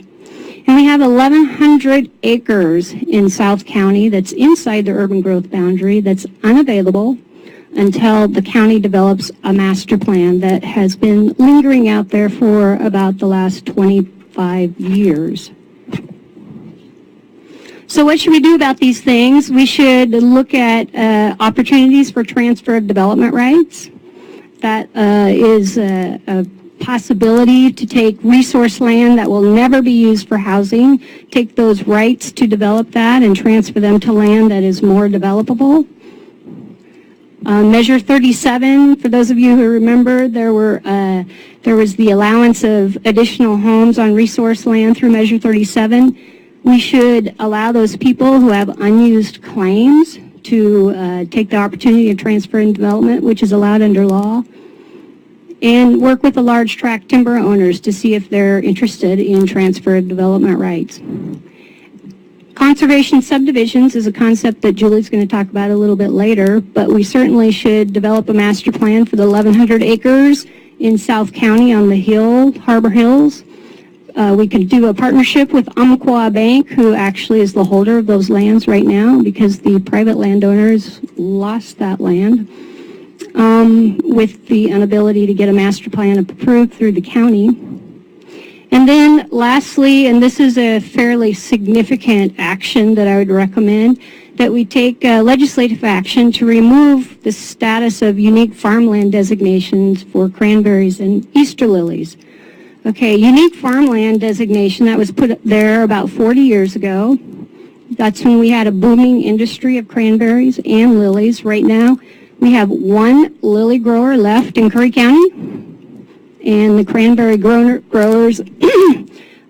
And we have 1,100 acres in South County that's inside the urban growth boundary that's unavailable until the county develops a master plan that has been lingering out there for about the last 25 years. So what should we do about these things? We should look at opportunities for transfer of development rights. That is a possibility to take resource land that will never be used for housing, take those rights to develop that and transfer them to land that is more developable. Measure 37, for those of you who remember, there was the allowance of additional homes on resource land through Measure 37. We should allow those people who have unused claims to take the opportunity of transfer and development, which is allowed under law, and work with the large tract timber owners to see if they're interested in transfer of development rights. Conservation subdivisions is a concept that Julie's going to talk about a little bit later, but we certainly should develop a master plan for the 1,100 acres in South County on the hill, Harbor Hills. We could do a partnership with Umpqua Bank, who actually is the holder of those lands right now because the private landowners lost that land, with the inability to get a master plan approved through the county. And then lastly, and this is a fairly significant action that I would recommend, that we take legislative action to remove the status of unique farmland designations for cranberries and Easter lilies. Okay, unique farmland designation, that was put there about 40 years ago. That's when we had a booming industry of cranberries and lilies. Right now, we have one lily grower left in Curry County, and the cranberry growers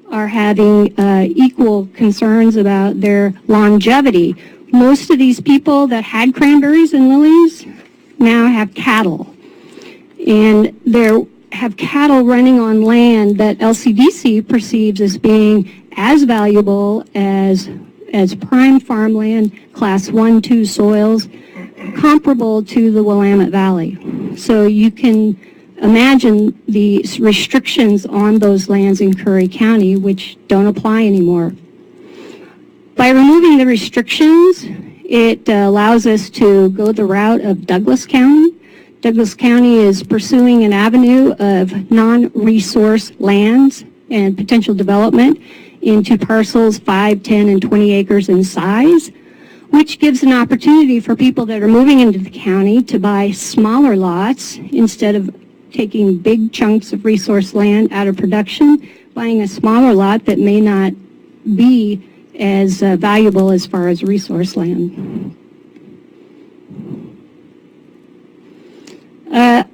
are having equal concerns about their longevity. Most of these people that had cranberries and lilies now have cattle, and they have cattle running on land that LCDC perceives as being as valuable as prime farmland, class 1-2 soils, comparable to the Willamette Valley. So you can imagine the restrictions on those lands in Curry County, which don't apply anymore. By removing the restrictions, it allows us to go the route of Douglas County. Douglas County is pursuing an avenue of non-resource lands and potential development into parcels 5, 10, and 20 acres in size, which gives an opportunity for people that are moving into the county to buy smaller lots instead of taking big chunks of resource land out of production, buying a smaller lot that may not be as valuable as far as resource land.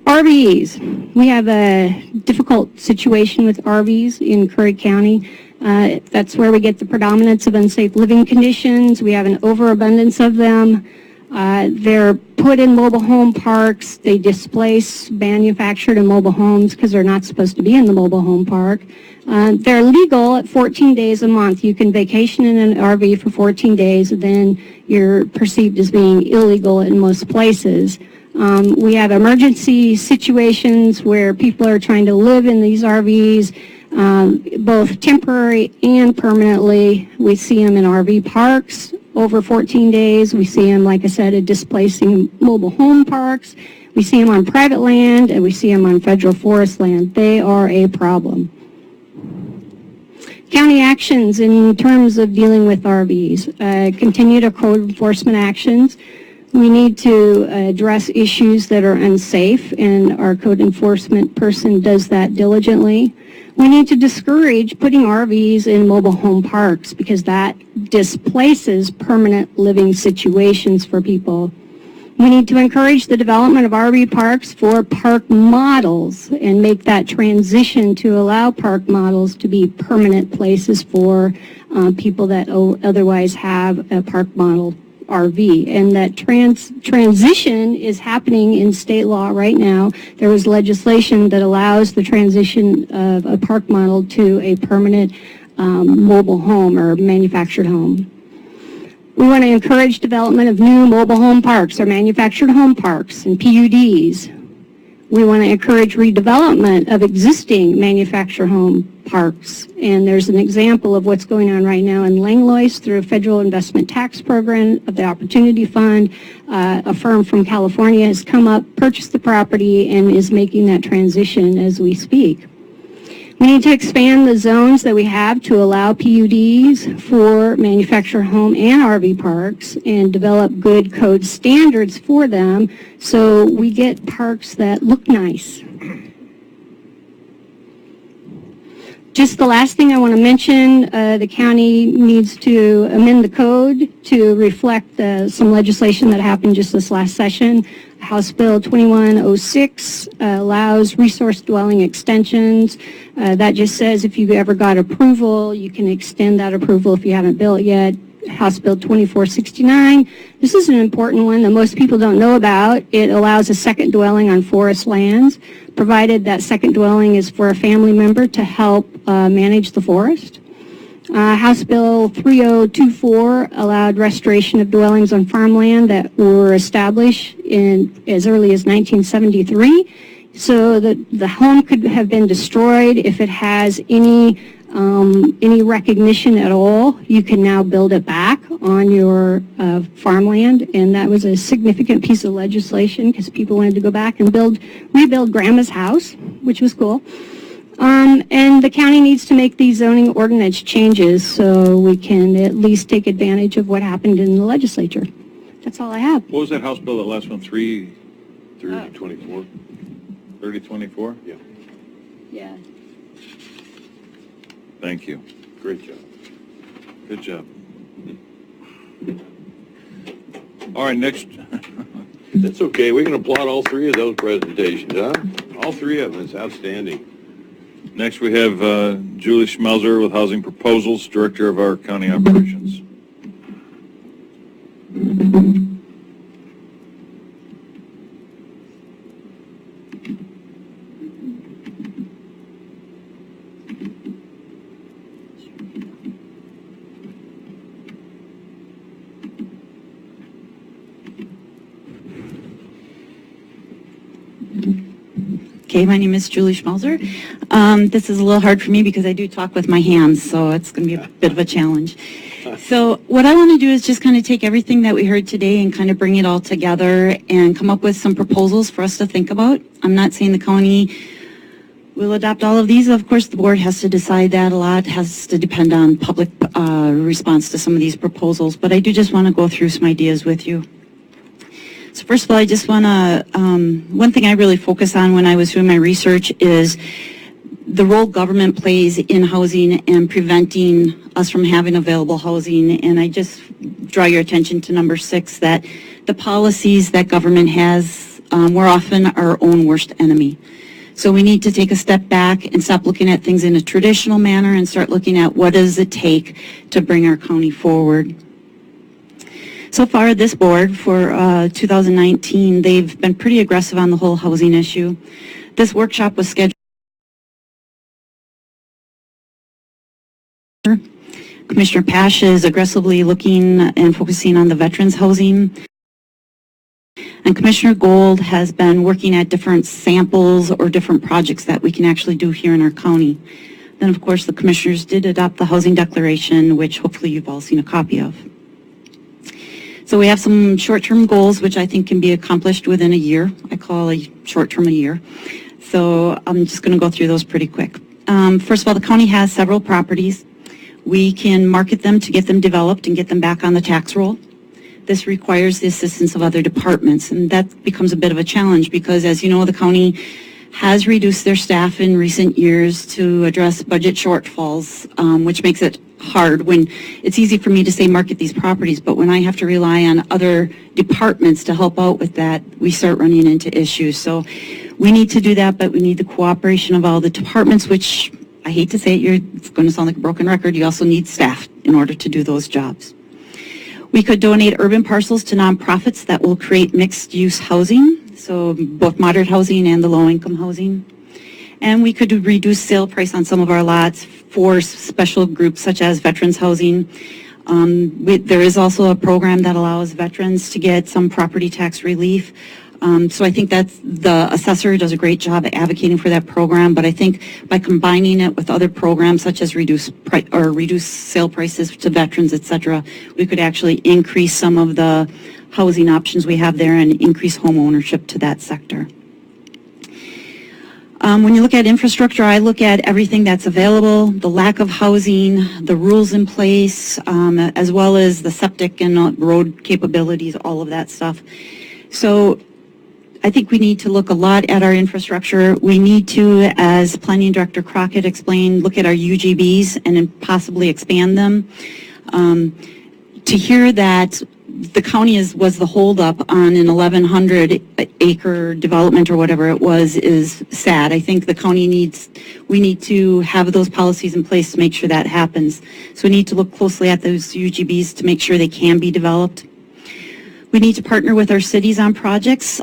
RVs. We have a difficult situation with RVs in Curry County. That's where we get the predominance of unsafe living conditions. We have an overabundance of them. They're put in mobile home parks. They displace manufactured and mobile homes because they're not supposed to be in the mobile home park. They're legal at 14 days a month. You can vacation in an RV for 14 days, and then you're perceived as being illegal in most places. We have emergency situations where people are trying to live in these RVs, both temporary and permanently. We see them in RV parks over 14 days. We see them, like I said, at displacing mobile home parks. We see them on private land, and we see them on federal forest land. They are a problem. County actions in terms of dealing with RVs. Continue to code enforcement actions. We need to address issues that are unsafe, and our code enforcement person does that diligently. We need to discourage putting RVs in mobile home parks because that displaces permanent living situations for people. We need to encourage the development of RV parks for park models and make that transition to allow park models to be permanent places for people that otherwise have a park model RV, and that transition is happening in state law right now. There was legislation that allows the transition of a park model to a permanent mobile home or manufactured home. We want to encourage development of new mobile home parks or manufactured home parks and PUDs. We want to encourage redevelopment of existing manufactured home parks. And there's an example of what's going on right now in Langlois through a federal investment tax program of the Opportunity Fund. A firm from California has come up, purchased the property, and is making that transition as we speak. We need to expand the zones that we have to allow PUDs for manufactured home and RV parks and develop good code standards for them so we get parks that look nice. Just the last thing I want to mention, the county needs to amend the code to reflect some legislation that happened just this last session. House Bill 2106 allows resource dwelling extensions. That just says if you ever got approval, you can extend that approval if you haven't built yet. House Bill 2469. This is an important one that most people don't know about. It allows a second dwelling on forest lands, provided that second dwelling is for a family member to help manage the forest. House Bill 3024 allowed restoration of dwellings on farmland that were established in as early as 1973, so that the home could have been destroyed if it has any recognition at all. You can now build it back on your farmland, and that was a significant piece of legislation because people wanted to go back and rebuild grandma's house, which was cool. And the county needs to make these zoning ordinance changes so we can at least take advantage of what happened in the legislature. That's all I have. What was that House bill, that last one, 3024? 3024? Yeah. Yeah. Thank you. Great job. Good job. All right, next. That's okay. We can applaud all three of those presentations, huh? All three of them. It's outstanding. Next, we have Julie Schmelzer with Housing Proposals, Director of our County Operations. Okay, my name is Julie Schmelzer. This is a little hard for me because I do talk with my hands, so it's going to be a bit of a challenge. So what I want to do is just kind of take everything that we heard today and kind of bring it all together and come up with some proposals for us to think about. I'm not saying the county will adopt all of these. Of course, the board has to decide that. A lot has to depend on public response to some of these proposals, but I do just want to go through some ideas with you. So first of all, I just want to, one thing I really focus on when I was doing my research is the role government plays in housing and preventing us from having available housing. And I just draw your attention to number 6, that the policies that government has, we're often our own worst enemy. So we need to take a step back and stop looking at things in a traditional manner and start looking at what does it take to bring our county forward. So far, this board for 2019, they've been pretty aggressive on the whole housing issue. This workshop was scheduled. Commissioner Pash is aggressively looking and focusing on the veterans housing. And Commissioner Gold has been working at different samples or different projects that we can actually do here in our county. Then, of course, the commissioners did adopt the housing declaration, which hopefully you've all seen a copy of. So we have some short-term goals, which I think can be accomplished within a year. I call a short-term a year. So I'm just going to go through those pretty quick. First of all, the county has several properties. We can market them to get them developed and get them back on the tax roll. This requires the assistance of other departments, and that becomes a bit of a challenge because, as you know, the county has reduced their staff in recent years to address budget shortfalls, which makes it hard when it's easy for me to say market these properties, but when I have to rely on other departments to help out with that, we start running into issues. So we need to do that, but we need the cooperation of all the departments, which I hate to say it, it's going to sound like a broken record. You also need staff in order to do those jobs. We could donate urban parcels to nonprofits that will create mixed-use housing, so both moderate housing and the low-income housing. And we could reduce sale price on some of our lots for special groups such as veterans housing. There is also a program that allows veterans to get some property tax relief. So I think that's, the assessor does a great job at advocating for that program, but I think by combining it with other programs such as reduce sale prices to veterans, et cetera, we could actually increase some of the housing options we have there and increase home ownership to that sector. When you look at infrastructure, I look at everything that's available, the lack of housing, the rules in place, as well as the septic and road capabilities, all of that stuff. So I think we need to look a lot at our infrastructure. We need to, as Planning Director Crockett explained, look at our UGBs and then possibly expand them. To hear that the county was the holdup on an 1,100 acre development or whatever it was is sad. I think the county we need to have those policies in place to make sure that happens. So we need to look closely at those UGBs to make sure they can be developed. We need to partner with our cities on projects.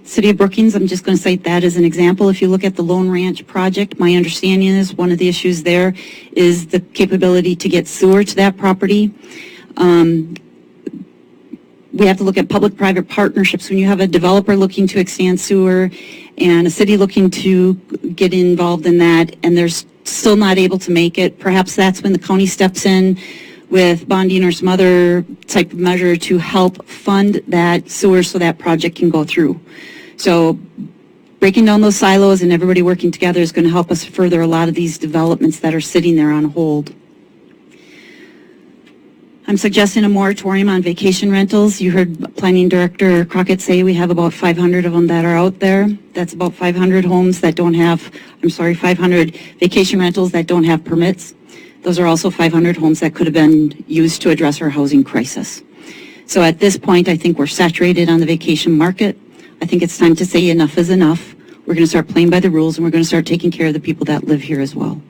City of Brookings, I'm just going to cite that as an example. If you look at the Lone Ranch project, my understanding is one of the issues there is the capability to get sewer to that property. We have to look at public-private partnerships. When you have a developer looking to expand sewer and a city looking to get involved in that and they're still not able to make it, perhaps that's when the county steps in with bonding or some other type of measure to help fund that sewer so that project can go through. So breaking down those silos and everybody working together is going to help us further a lot of these developments that are sitting there on hold. I'm suggesting a moratorium on vacation rentals. You heard Planning Director Crockett say we have about 500 of them that are out there. That's about 500 homes that don't have, 500 vacation rentals that don't have permits. Those are also 500 homes that could have been used to address our housing crisis. So at this point, I think we're saturated on the vacation market. I think it's time to say enough is enough. We're going to start playing by the rules and we're going to start taking care of the people that live here as well.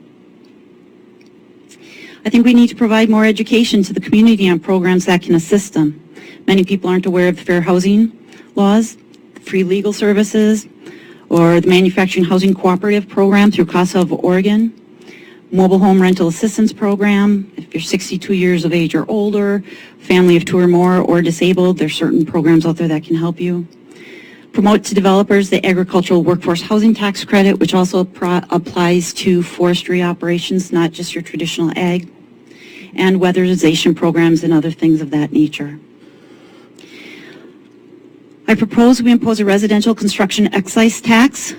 I think we need to provide more education to the community on programs that can assist them. Many people aren't aware of fair housing laws, free legal services, or the Manufacturing Housing Cooperative program through CASA of Oregon, Mobile Home Rental Assistance Program. If you're 62 years of age or older, family of 2 or more, or disabled, there's certain programs out there that can help you. Promote to developers the Agricultural Workforce Housing Tax Credit, which also applies to forestry operations, not just your traditional ag, and weatherization programs and other things of that nature. I propose we impose a residential construction excise tax.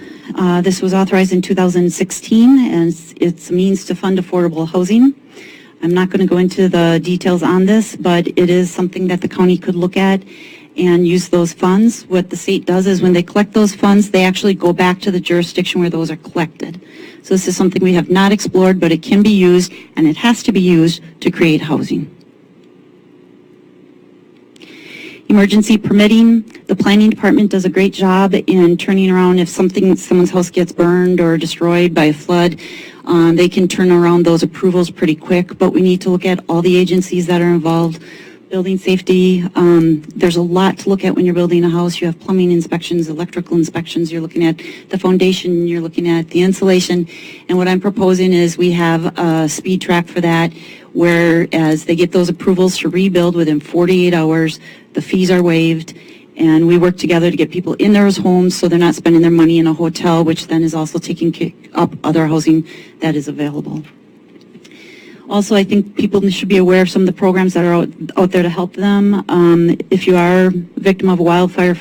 This was authorized in 2016, and it's a means to fund affordable housing. I'm not going to go into the details on this, but it is something that the county could look at and use those funds. What the state does is when they collect those funds, they actually go back to the jurisdiction where those are collected. So this is something we have not explored, but it can be used, and it has to be used to create housing. Emergency permitting, the planning department does a great job in turning around if someone's house gets burned or destroyed by a flood. They can turn around those approvals pretty quick, but we need to look at all the agencies that are involved. Building safety, there's a lot to look at when you're building a house. You have plumbing inspections, electrical inspections, you're looking at the foundation, you're looking at the insulation, and what I'm proposing is we have a speed track for that, whereas they get those approvals to rebuild within 48 hours, the fees are waived, and we work together to get people in their homes so they're not spending their money in a hotel, which then is also taking up other housing that is available. Also, I think people should be aware of some of the programs that are out there to help them. If you are a victim of a wildfire,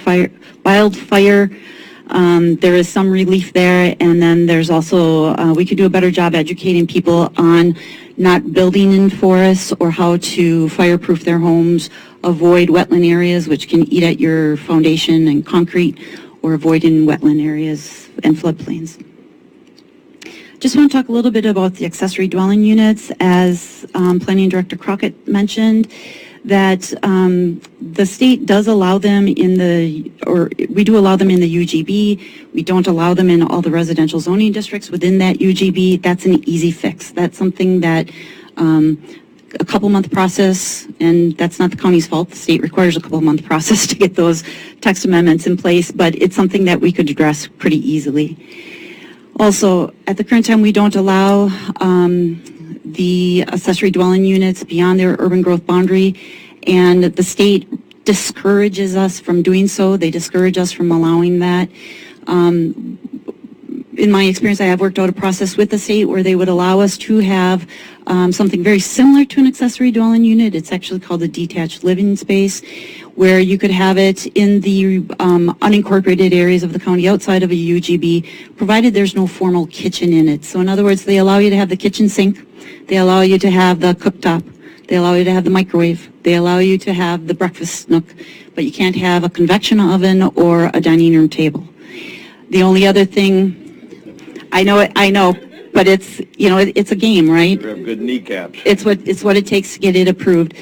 there is some relief there, and then there's also, we could do a better job educating people on not building in forests or how to fireproof their homes, avoid wetland areas which can eat at your foundation and concrete, or avoiding wetland areas and floodplains. Just want to talk a little bit about the accessory dwelling units. As Planning Director Crockett mentioned, that the state does allow them we do allow them in the UGB. We don't allow them in all the residential zoning districts within that UGB. That's an easy fix. That's something that a couple-month process, and that's not the county's fault. The state requires a couple-month process to get those text amendments in place, but it's something that we could address pretty easily. Also, at the current time, we don't allow the accessory dwelling units beyond their urban growth boundary, and the state discourages us from doing so. They discourage us from allowing that. In my experience, I have worked out a process with the state where they would allow us to have something very similar to an accessory dwelling unit. It's actually called a detached living space, where you could have it in the unincorporated areas of the county outside of a UGB, provided there's no formal kitchen in it. So in other words, they allow you to have the kitchen sink, they allow you to have the cooktop, they allow you to have the microwave, they allow you to have the breakfast nook, but you can't have a convection oven or a dining room table. The only other thing, I know, but it's, you know, it's a game, right? You have good kneecaps. It's what it takes to get it approved.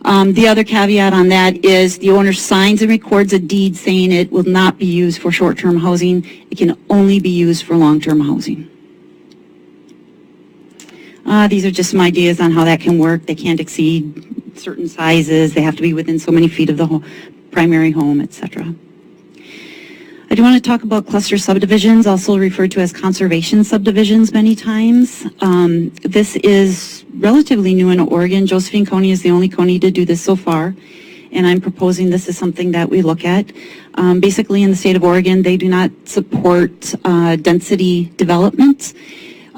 The other caveat on that is the owner signs and records a deed saying it will not be used for short-term housing. It can only be used for long-term housing. These are just some ideas on how that can work. They can't exceed certain sizes. They have to be within so many feet of the primary home, etc. I do want to talk about cluster subdivisions, also referred to as conservation subdivisions many times. This is relatively new in Oregon. Josephine County is the only county to do this so far, and I'm proposing this is something that we look at. Basically, in the state of Oregon, they do not support density development.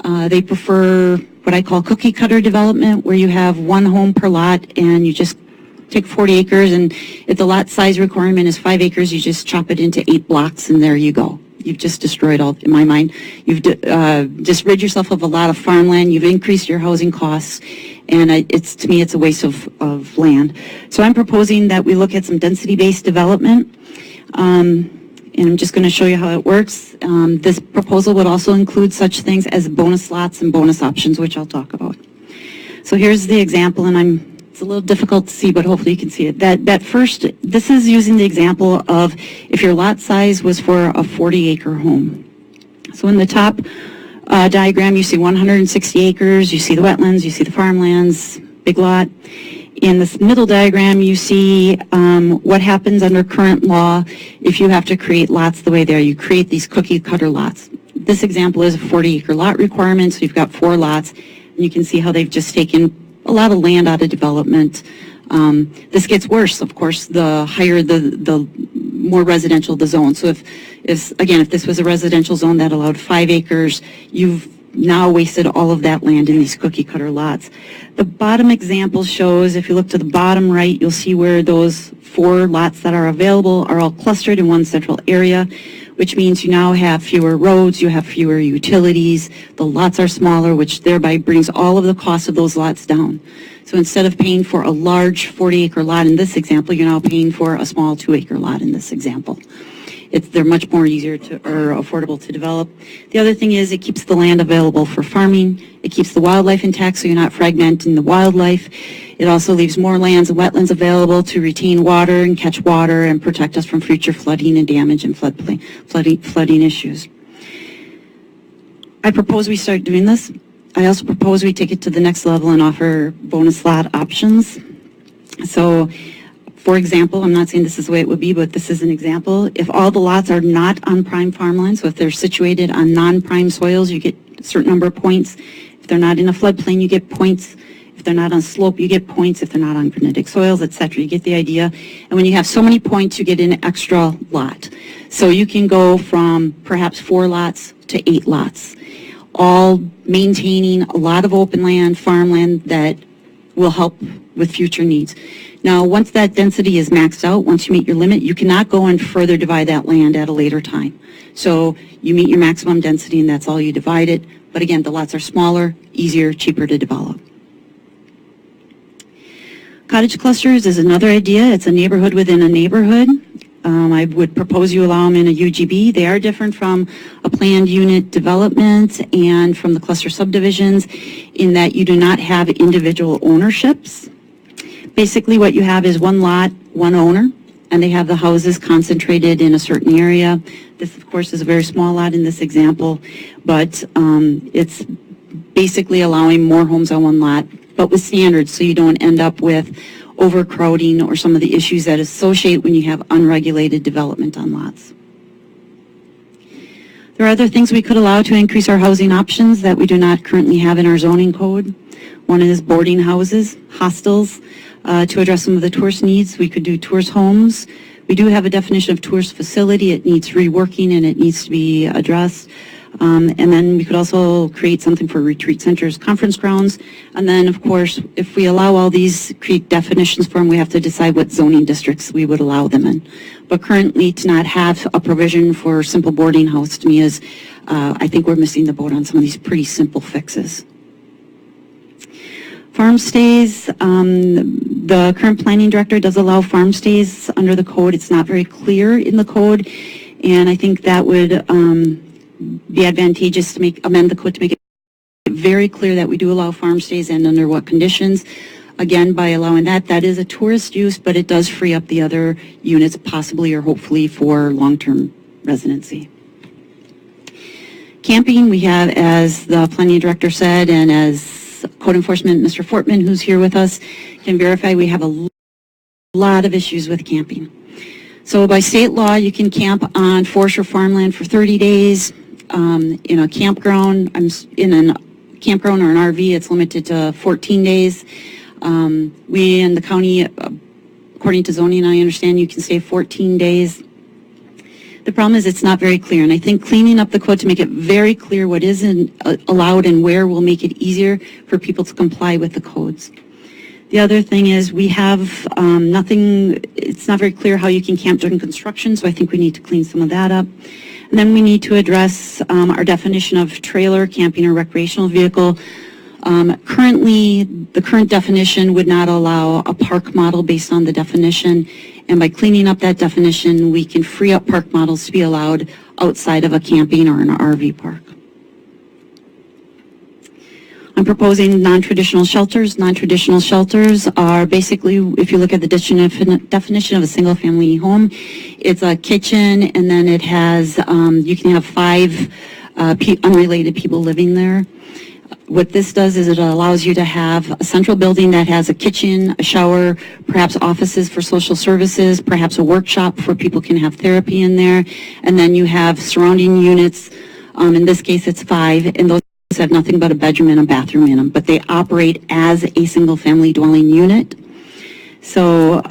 They prefer what I call cookie cutter development, where you have one home per lot and you just take 40 acres, and if the lot size requirement is 5 acres, you just chop it into 8 blocks, and there you go. You've just destroyed all, in my mind, you've just rid yourself of a lot of farmland, you've increased your housing costs, and to me, it's a waste of land. So I'm proposing that we look at some density-based development, and I'm just going to show you how it works. This proposal would also include such things as bonus lots and bonus options, which I'll talk about. So here's the example, and it's a little difficult to see, but hopefully you can see it. That first, this is using the example of if your lot size was for a 40-acre home. So in the top diagram, you see 160 acres, you see the wetlands, you see the farmlands, big lot. In this middle diagram, you see what happens under current law if you have to create lots the way they are. You create these cookie cutter lots. This example is a 40-acre lot requirement, so you've got 4 lots, and you can see how they've just taken a lot of land out of development. This gets worse, of course, the higher the more residential the zone. So if this was a residential zone that allowed 5 acres, you've now wasted all of that land in these cookie cutter lots. The bottom example shows, if you look to the bottom right, you'll see where those 4 lots that are available are all clustered in one central area, which means you now have fewer roads, you have fewer utilities, the lots are smaller, which thereby brings all of the costs of those lots down. So instead of paying for a large 40-acre lot in this example, you're now paying for a small 2-acre lot in this example. They're much more easier to, or affordable to develop. The other thing is it keeps the land available for farming. It keeps the wildlife intact, so you're not fragmenting the wildlife. It also leaves more lands and wetlands available to retain water and catch water and protect us from future flooding and damage and flooding issues. I propose we start doing this. I also propose we take it to the next level and offer bonus lot options. So, for example, I'm not saying this is the way it would be, but this is an example. If all the lots are not on prime farmland, so if they're situated on non-prime soils, you get a certain number of points. If they're not in a floodplain, you get points. If they're not on slope, you get points. If they're not on granitic soils, etc., you get the idea. And when you have so many points, you get an extra lot. So you can go from perhaps 4 lots to 8 lots, all maintaining a lot of open land, farmland that will help with future needs. Now, once that density is maxed out, once you meet your limit, you cannot go and further divide that land at a later time. So you meet your maximum density and that's all you divide it. But again, the lots are smaller, easier, cheaper to develop. Cottage clusters is another idea. It's a neighborhood within a neighborhood. I would propose you allow them in a UGB. They are different from a planned unit development and from the cluster subdivisions in that you do not have individual ownerships. Basically what you have is one lot, one owner, and they have the houses concentrated in a certain area. This, of course, is a very small lot in this example, but it's basically allowing more homes on one lot but with standards, so you don't end up with overcrowding or some of the issues that associate when you have unregulated development on lots. There are other things we could allow to increase our housing options that we do not currently have in our zoning code. One is boarding houses, hostels, to address some of the tourist needs. We could do tourist homes. We do have a definition of tourist facility. It needs reworking and it needs to be addressed. And then we could also create something for retreat centers, conference grounds. And then, of course, if we allow all these, create definitions for them, we have to decide what zoning districts we would allow them in. But currently, to not have a provision for simple boarding house, to me, is, I think we're missing the boat on some of these pretty simple fixes. Farm stays, the current planning director does allow farm stays under the code. It's not very clear in the code, and I think that would be advantageous to amend the code to make it very clear that we do allow farm stays and under what conditions. Again, by allowing that is a tourist use, but it does free up the other units possibly or hopefully for long-term residency. Camping, we have, as the planning director said, and as code enforcement, Mr. Fortman, who's here with us, can verify, we have a lot of issues with camping. So by state law, you can camp on forest or farmland for 30 days. In a campground, in a campground or an RV, it's limited to 14 days. We in the county, according to zoning, I understand you can stay 14 days. The problem is it's not very clear, and I think cleaning up the code to make it very clear what isn't allowed and where will make it easier for people to comply with the codes. The other thing is we have it's not very clear how you can camp during construction, so I think we need to clean some of that up. And then we need to address our definition of trailer, camping, or recreational vehicle. Currently, the current definition would not allow a park model based on the definition, and by cleaning up that definition, we can free up park models to be allowed outside of a camping or an RV park. I'm proposing non-traditional shelters. Non-traditional shelters are basically, if you look at the definition of a single-family home, it's a kitchen, and then it has, you can have 5 unrelated people living there. What this does is it allows you to have a central building that has a kitchen, a shower, perhaps offices for social services, perhaps a workshop where people can have therapy in there, and then you have surrounding units. In this case, it's 5, and those have nothing but a bedroom and a bathroom in them, but they operate as a single-family dwelling unit. So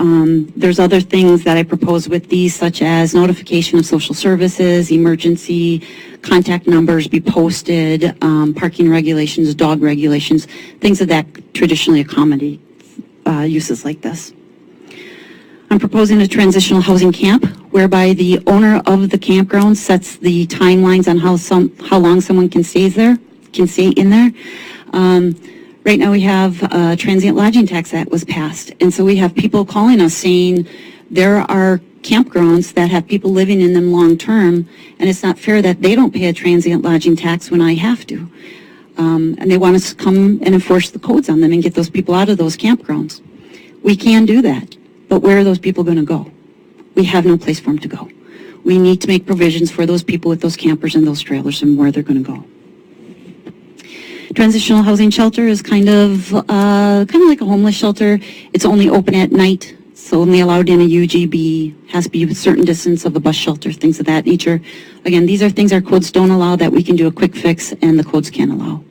there's other things that I propose with these, such as notification of social services, emergency, contact numbers be posted, parking regulations, dog regulations, things of that traditionally accommodate uses like this. I'm proposing a transitional housing camp whereby the owner of the campground sets the timelines on how long someone can stay in there. Right now we have a transient lodging tax that was passed, and so we have people calling us saying there are campgrounds that have people living in them long term, and it's not fair that they don't pay a transient lodging tax when I have to. And they want us to come and enforce the codes on them and get those people out of those campgrounds. We can do that, but where are those people going to go? We have no place for them to go. We need to make provisions for those people with those campers and those trailers and where they're going to go. Transitional housing shelter is kind of like a homeless shelter. It's only open at night, so only allowed in a UGB, has to be a certain distance of a bus shelter, things of that nature. Again, these are things our codes don't allow that we can do a quick fix and the codes can allow.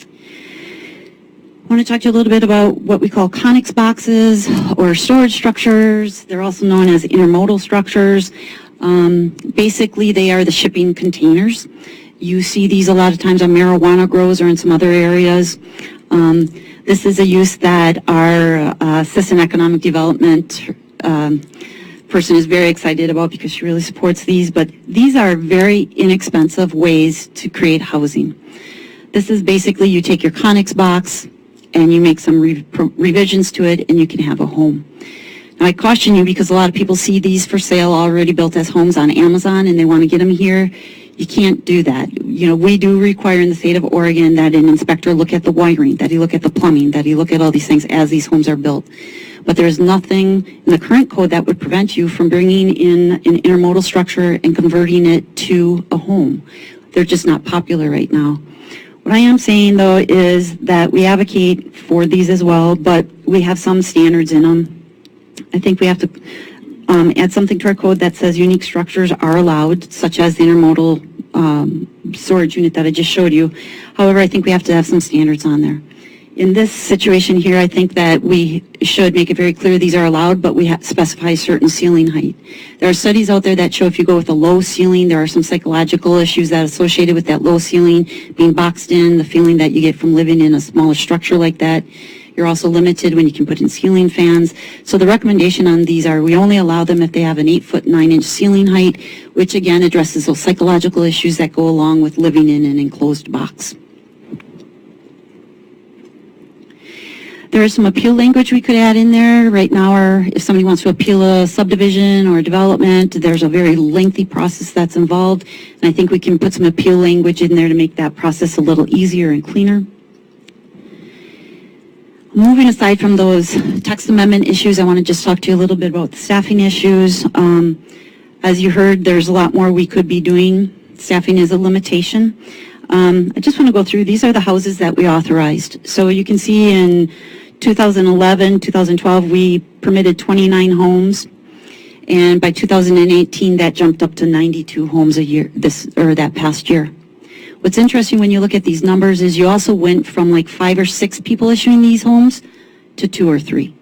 I want to talk to you a little bit about what we call Conex Boxes or storage structures. They're also known as intermodal structures. Basically, they are the shipping containers. You see these a lot of times on marijuana grows or in some other areas. This is a use that our Assistant Economic Development person is very excited about because she really supports these, but these are very inexpensive ways to create housing. This is basically you take your Conex box and you make some revisions to it and you can have a home. Now I caution you because a lot of people see these for sale already built as homes on Amazon and they want to get them here. You can't do that. You know, we do require in the state of Oregon that an inspector look at the wiring, that he look at the plumbing, that he look at all these things as these homes are built. But there's nothing in the current code that would prevent you from bringing in an intermodal structure and converting it to a home. They're just not popular right now. What I am saying, though, is that we advocate for these as well, but we have some standards in them. I think we have to add something to our code that says unique structures are allowed, such as the intermodal storage unit that I just showed you. However, I think we have to have some standards on there. In this situation here, I think that we should make it very clear these are allowed, but we have to specify certain ceiling height. There are studies out there that show if you go with a low ceiling, there are some psychological issues that are associated with that low ceiling, being boxed in, the feeling that you get from living in a smaller structure like that. You're also limited when you can put in ceiling fans. So the recommendation on these are we only allow them if they have an 8-foot 9-inch ceiling height, which again addresses those psychological issues that go along with living in an enclosed box. There is some appeal language we could add in there. Right now, if somebody wants to appeal a subdivision or a development, there's a very lengthy process that's involved. And I think we can put some appeal language in there to make that process a little easier and cleaner. Moving aside from those text amendment issues, I want to just talk to you a little bit about the staffing issues. As you heard, there's a lot more we could be doing. Staffing is a limitation. I just want to go through, these are the houses that we authorized. So you can see in 2011, 2012, we permitted 29 homes. And by 2018, that jumped up to 92 homes a year, that past year. What's interesting when you look at these numbers is you also went from like 5 or 6 people issuing these homes to 2 or 3.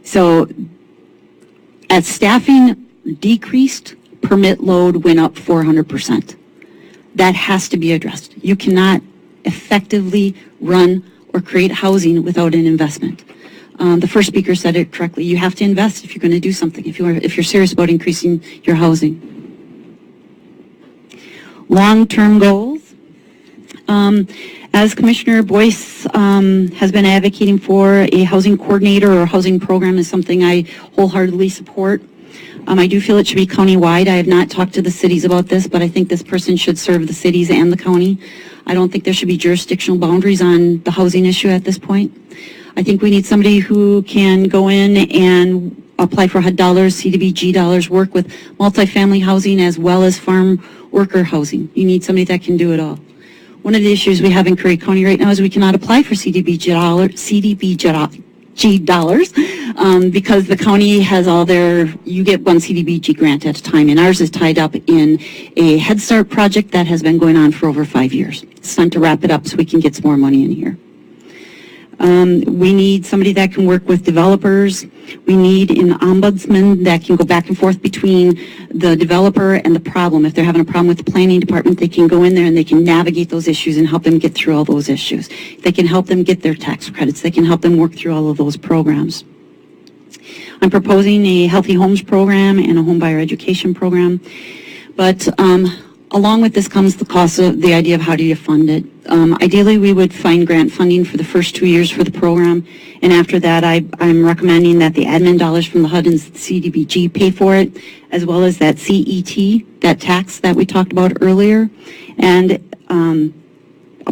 So as staffing decreased, permit load went up 400%. That has to be addressed. You cannot effectively run or create housing without an investment. The first speaker said it correctly. You have to invest if you're going to do something, if you're serious about increasing your housing. Long-term goals. As Commissioner Boyce has been advocating for, a housing coordinator or housing program is something I wholeheartedly support. I do feel it should be county-wide. I have not talked to the cities about this, but I think this person should serve the cities and the county. I don't think there should be jurisdictional boundaries on the housing issue at this point. I think we need somebody who can go in and apply for HUD dollars, CDBG dollars, work with multifamily housing as well as farm worker housing. You need somebody that can do it all. One of the issues we have in Curry County right now is we cannot apply for CDBG dollars because the county has all their, you get one CDBG grant at a time, and ours is tied up in a Head Start project that has been going on for over 5 years. It's time to wrap it up so we can get some more money in here. We need somebody that can work with developers. We need an ombudsman that can go back and forth between the developer and the problem. If they're having a problem with the planning department, they can go in there and they can navigate those issues and help them get through all those issues. They can help them get their tax credits. They can help them work through all of those programs. I'm proposing a healthy homes program and a home buyer education program. But along with this comes the cost of the idea of how do you fund it. Ideally, we would find grant funding for the first 2 years for the program, and after that, I'm recommending that the admin dollars from the HUD and CDBG pay for it, as well as that CET, that tax that we talked about earlier, and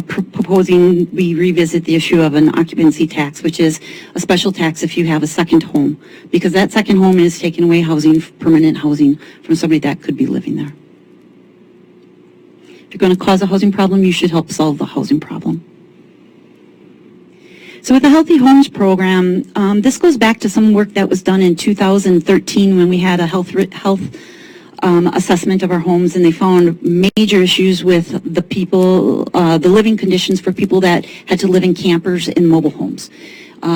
proposing we revisit the issue of an occupancy tax, which is a special tax if you have a second home, because that second home is taking away housing, permanent housing, from somebody that could be living there. If you're going to cause a housing problem, you should help solve the housing problem. So with the Healthy Homes program, this goes back to some work that was done in 2013 when we had a health assessment of our homes, and they found major issues with the people, the living conditions for people that had to live in campers in mobile homes.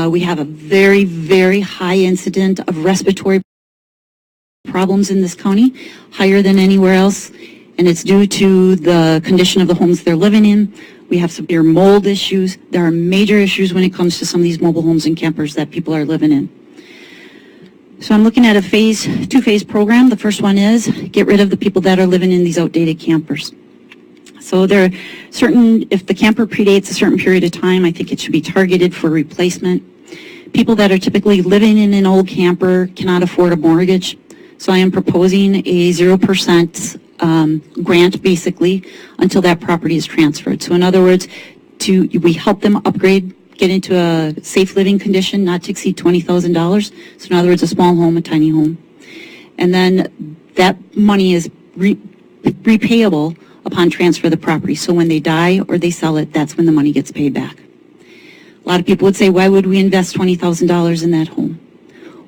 We have a very, very high incident of respiratory problems in this county, higher than anywhere else. And it's due to the condition of the homes they're living in. We have severe mold issues. There are major issues when it comes to some of these mobile homes and campers that people are living in. So I'm looking at a two-phase program. The first one is get rid of the people that are living in these outdated campers. So there are certain, if the camper predates a certain period of time, I think it should be targeted for replacement. People that are typically living in an old camper cannot afford a mortgage. So I am proposing a 0% grant basically until that property is transferred. So in other words, we help them upgrade, get into a safe living condition, not to exceed $20,000. So in other words, a small home, a tiny home. And then that money is repayable upon transfer of the property. So when they die or they sell it, that's when the money gets paid back. A lot of people would say, why would we invest $20,000 in that home?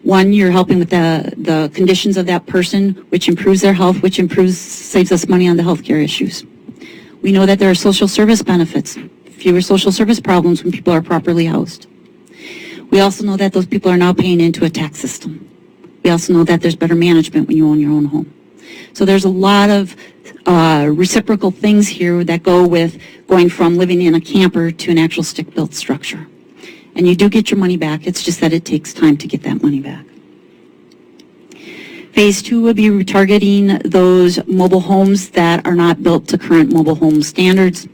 One, you're helping with the conditions of that person, which improves their health, which saves us money on the healthcare issues. We know that there are social service benefits, fewer social service problems when people are properly housed. We also know that those people are now paying into a tax system. We also know that there's better management when you own your own home. So there's a lot of reciprocal things here that go with going from living in a camper to an actual stick-built structure. And you do get your money back, it's just that it takes time to get that money back. Phase 2 would be retargeting those mobile homes that are not built to current mobile home standards.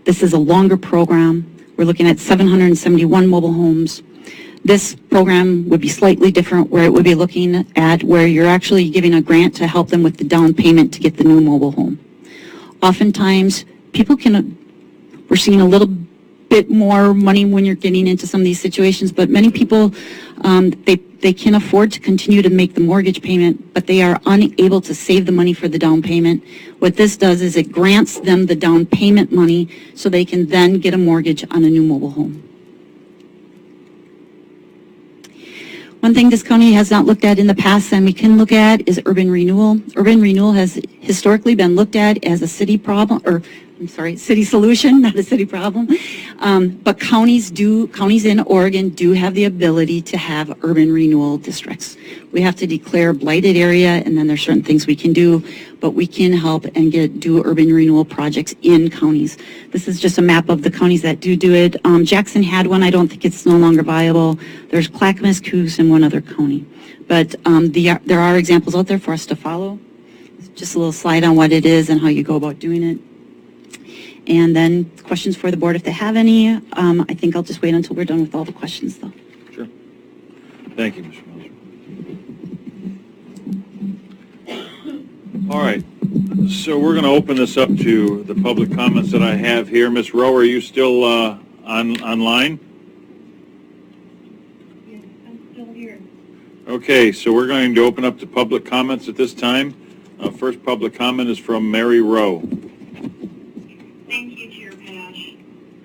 This is a longer program. We're looking at 771 mobile homes. This program would be slightly different, where it would be looking at where you're actually giving a grant to help them with the down payment to get the new mobile home. Oftentimes, we're seeing a little bit more money when you're getting into some of these situations, but many people, they can afford to continue to make the mortgage payment, but they are unable to save the money for the down payment. What this does is it grants them the down payment money so they can then get a mortgage on a new mobile home. One thing this county has not looked at in the past and we can look at is urban renewal. Urban renewal has historically been looked at as a city problem, city solution, not a city problem. But counties in Oregon do have the ability to have urban renewal districts. We have to declare blighted area, and then there's certain things we can do, but we can help and do urban renewal projects in counties. This is just a map of the counties that do it. Jackson had one. I don't think it's no longer viable. There's Clackamas, Coos, and one other county. But there are examples out there for us to follow. Just a little slide on what it is and how you go about doing it. And then questions for the board if they have any. I think I'll just wait until we're done with all the questions, though. Sure. Thank you, Ms. Moser. All right. So we're going to open this up to the public comments that I have here. Ms. Rowe, are you still online? Yes, I'm still here. Okay, so we're going to open up to public comments at this time. First public comment is from Mary Rowe. Thank you, Chair Pash.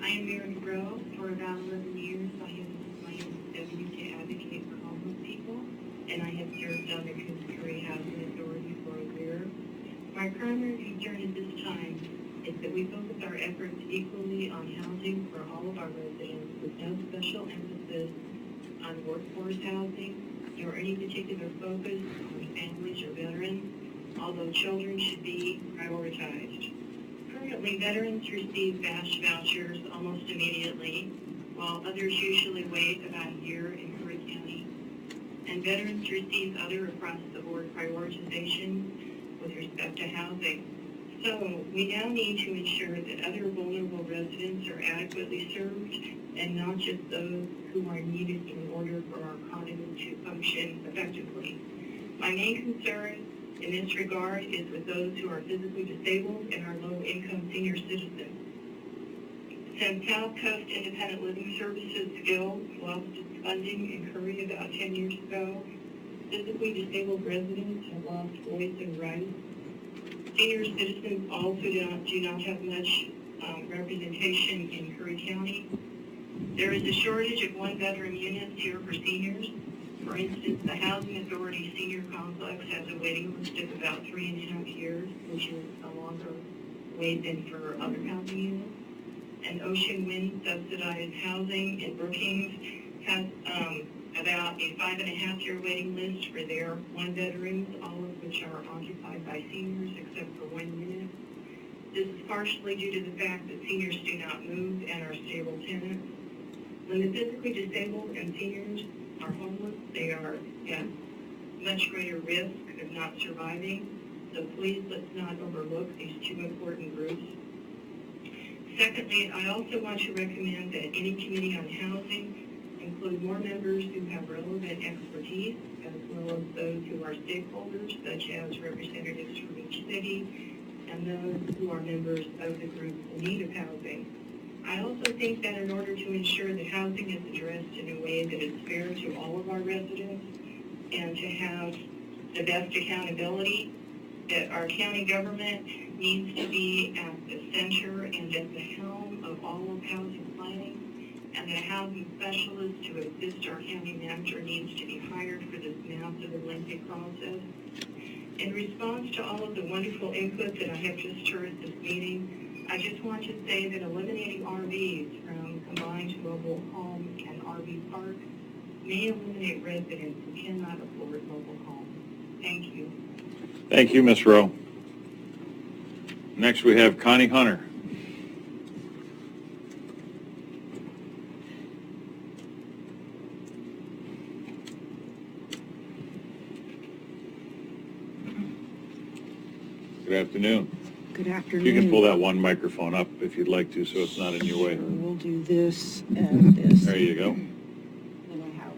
I am Mary Rowe. For about 11 years, I have used my MSW to advocate for homeless people, and I have served on the Accessory Housing Authority for a year. My primary concern at this time is that we focus our efforts equally on housing for all of our residents with no special emphasis on workforce housing nor any particular focus on families or veterans, although children should be prioritized. Currently, veterans receive VASH vouchers almost immediately, while others usually wait about a year in Curry County. And veterans receive other across-the-board prioritization with respect to housing. So, we now need to ensure that other vulnerable residents are adequately served, and not just those who are needed in order for our economy to function effectively. My main concern in this regard is with those who are physically disabled and our low-income senior citizens. Since South Coast Independent Living Services Guild lost its funding in Curry about 10 years ago, physically disabled residents have lost voice and rights. Senior citizens also do not have much representation in Curry County. There is a shortage of one-bedroom units here for seniors. For instance, the Housing Authority Senior Complex has a waiting list of about 3.5 years, which is a longer wait than for other housing units. And Ocean Wind Subsidized Housing in Brookings has about a 5.5-year waiting list for their one-bedrooms, all of which are occupied by seniors except for one unit. This is partially due to the fact that seniors do not move and are stable tenants. When the physically disabled and seniors are homeless, they are at much greater risk of not surviving. So please let's not overlook these two important groups. Secondly, I also want to recommend that any committee on housing include more members who have relevant expertise, as well as those who are stakeholders, such as representatives from each city, and those who are members of the group in need of housing. I also think that in order to ensure that housing is addressed in a way that is fair to all of our residents and to have the best accountability, that our county government needs to be at the center and at the helm of all of housing planning, and that a housing specialist to assist our county manager needs to be hired for this massive and lengthy process. In response to all of the wonderful input that I have just heard at this meeting, I just want to say that eliminating RVs from combined mobile home and RV parks may eliminate residents who cannot afford mobile homes. Thank you. Thank you, Ms. Rowe. Next, we have Connie Hunter. Good afternoon. Good afternoon. You can pull that one microphone up if you'd like to, so it's not in your way. Sure, we'll do this and this. There you go. And I have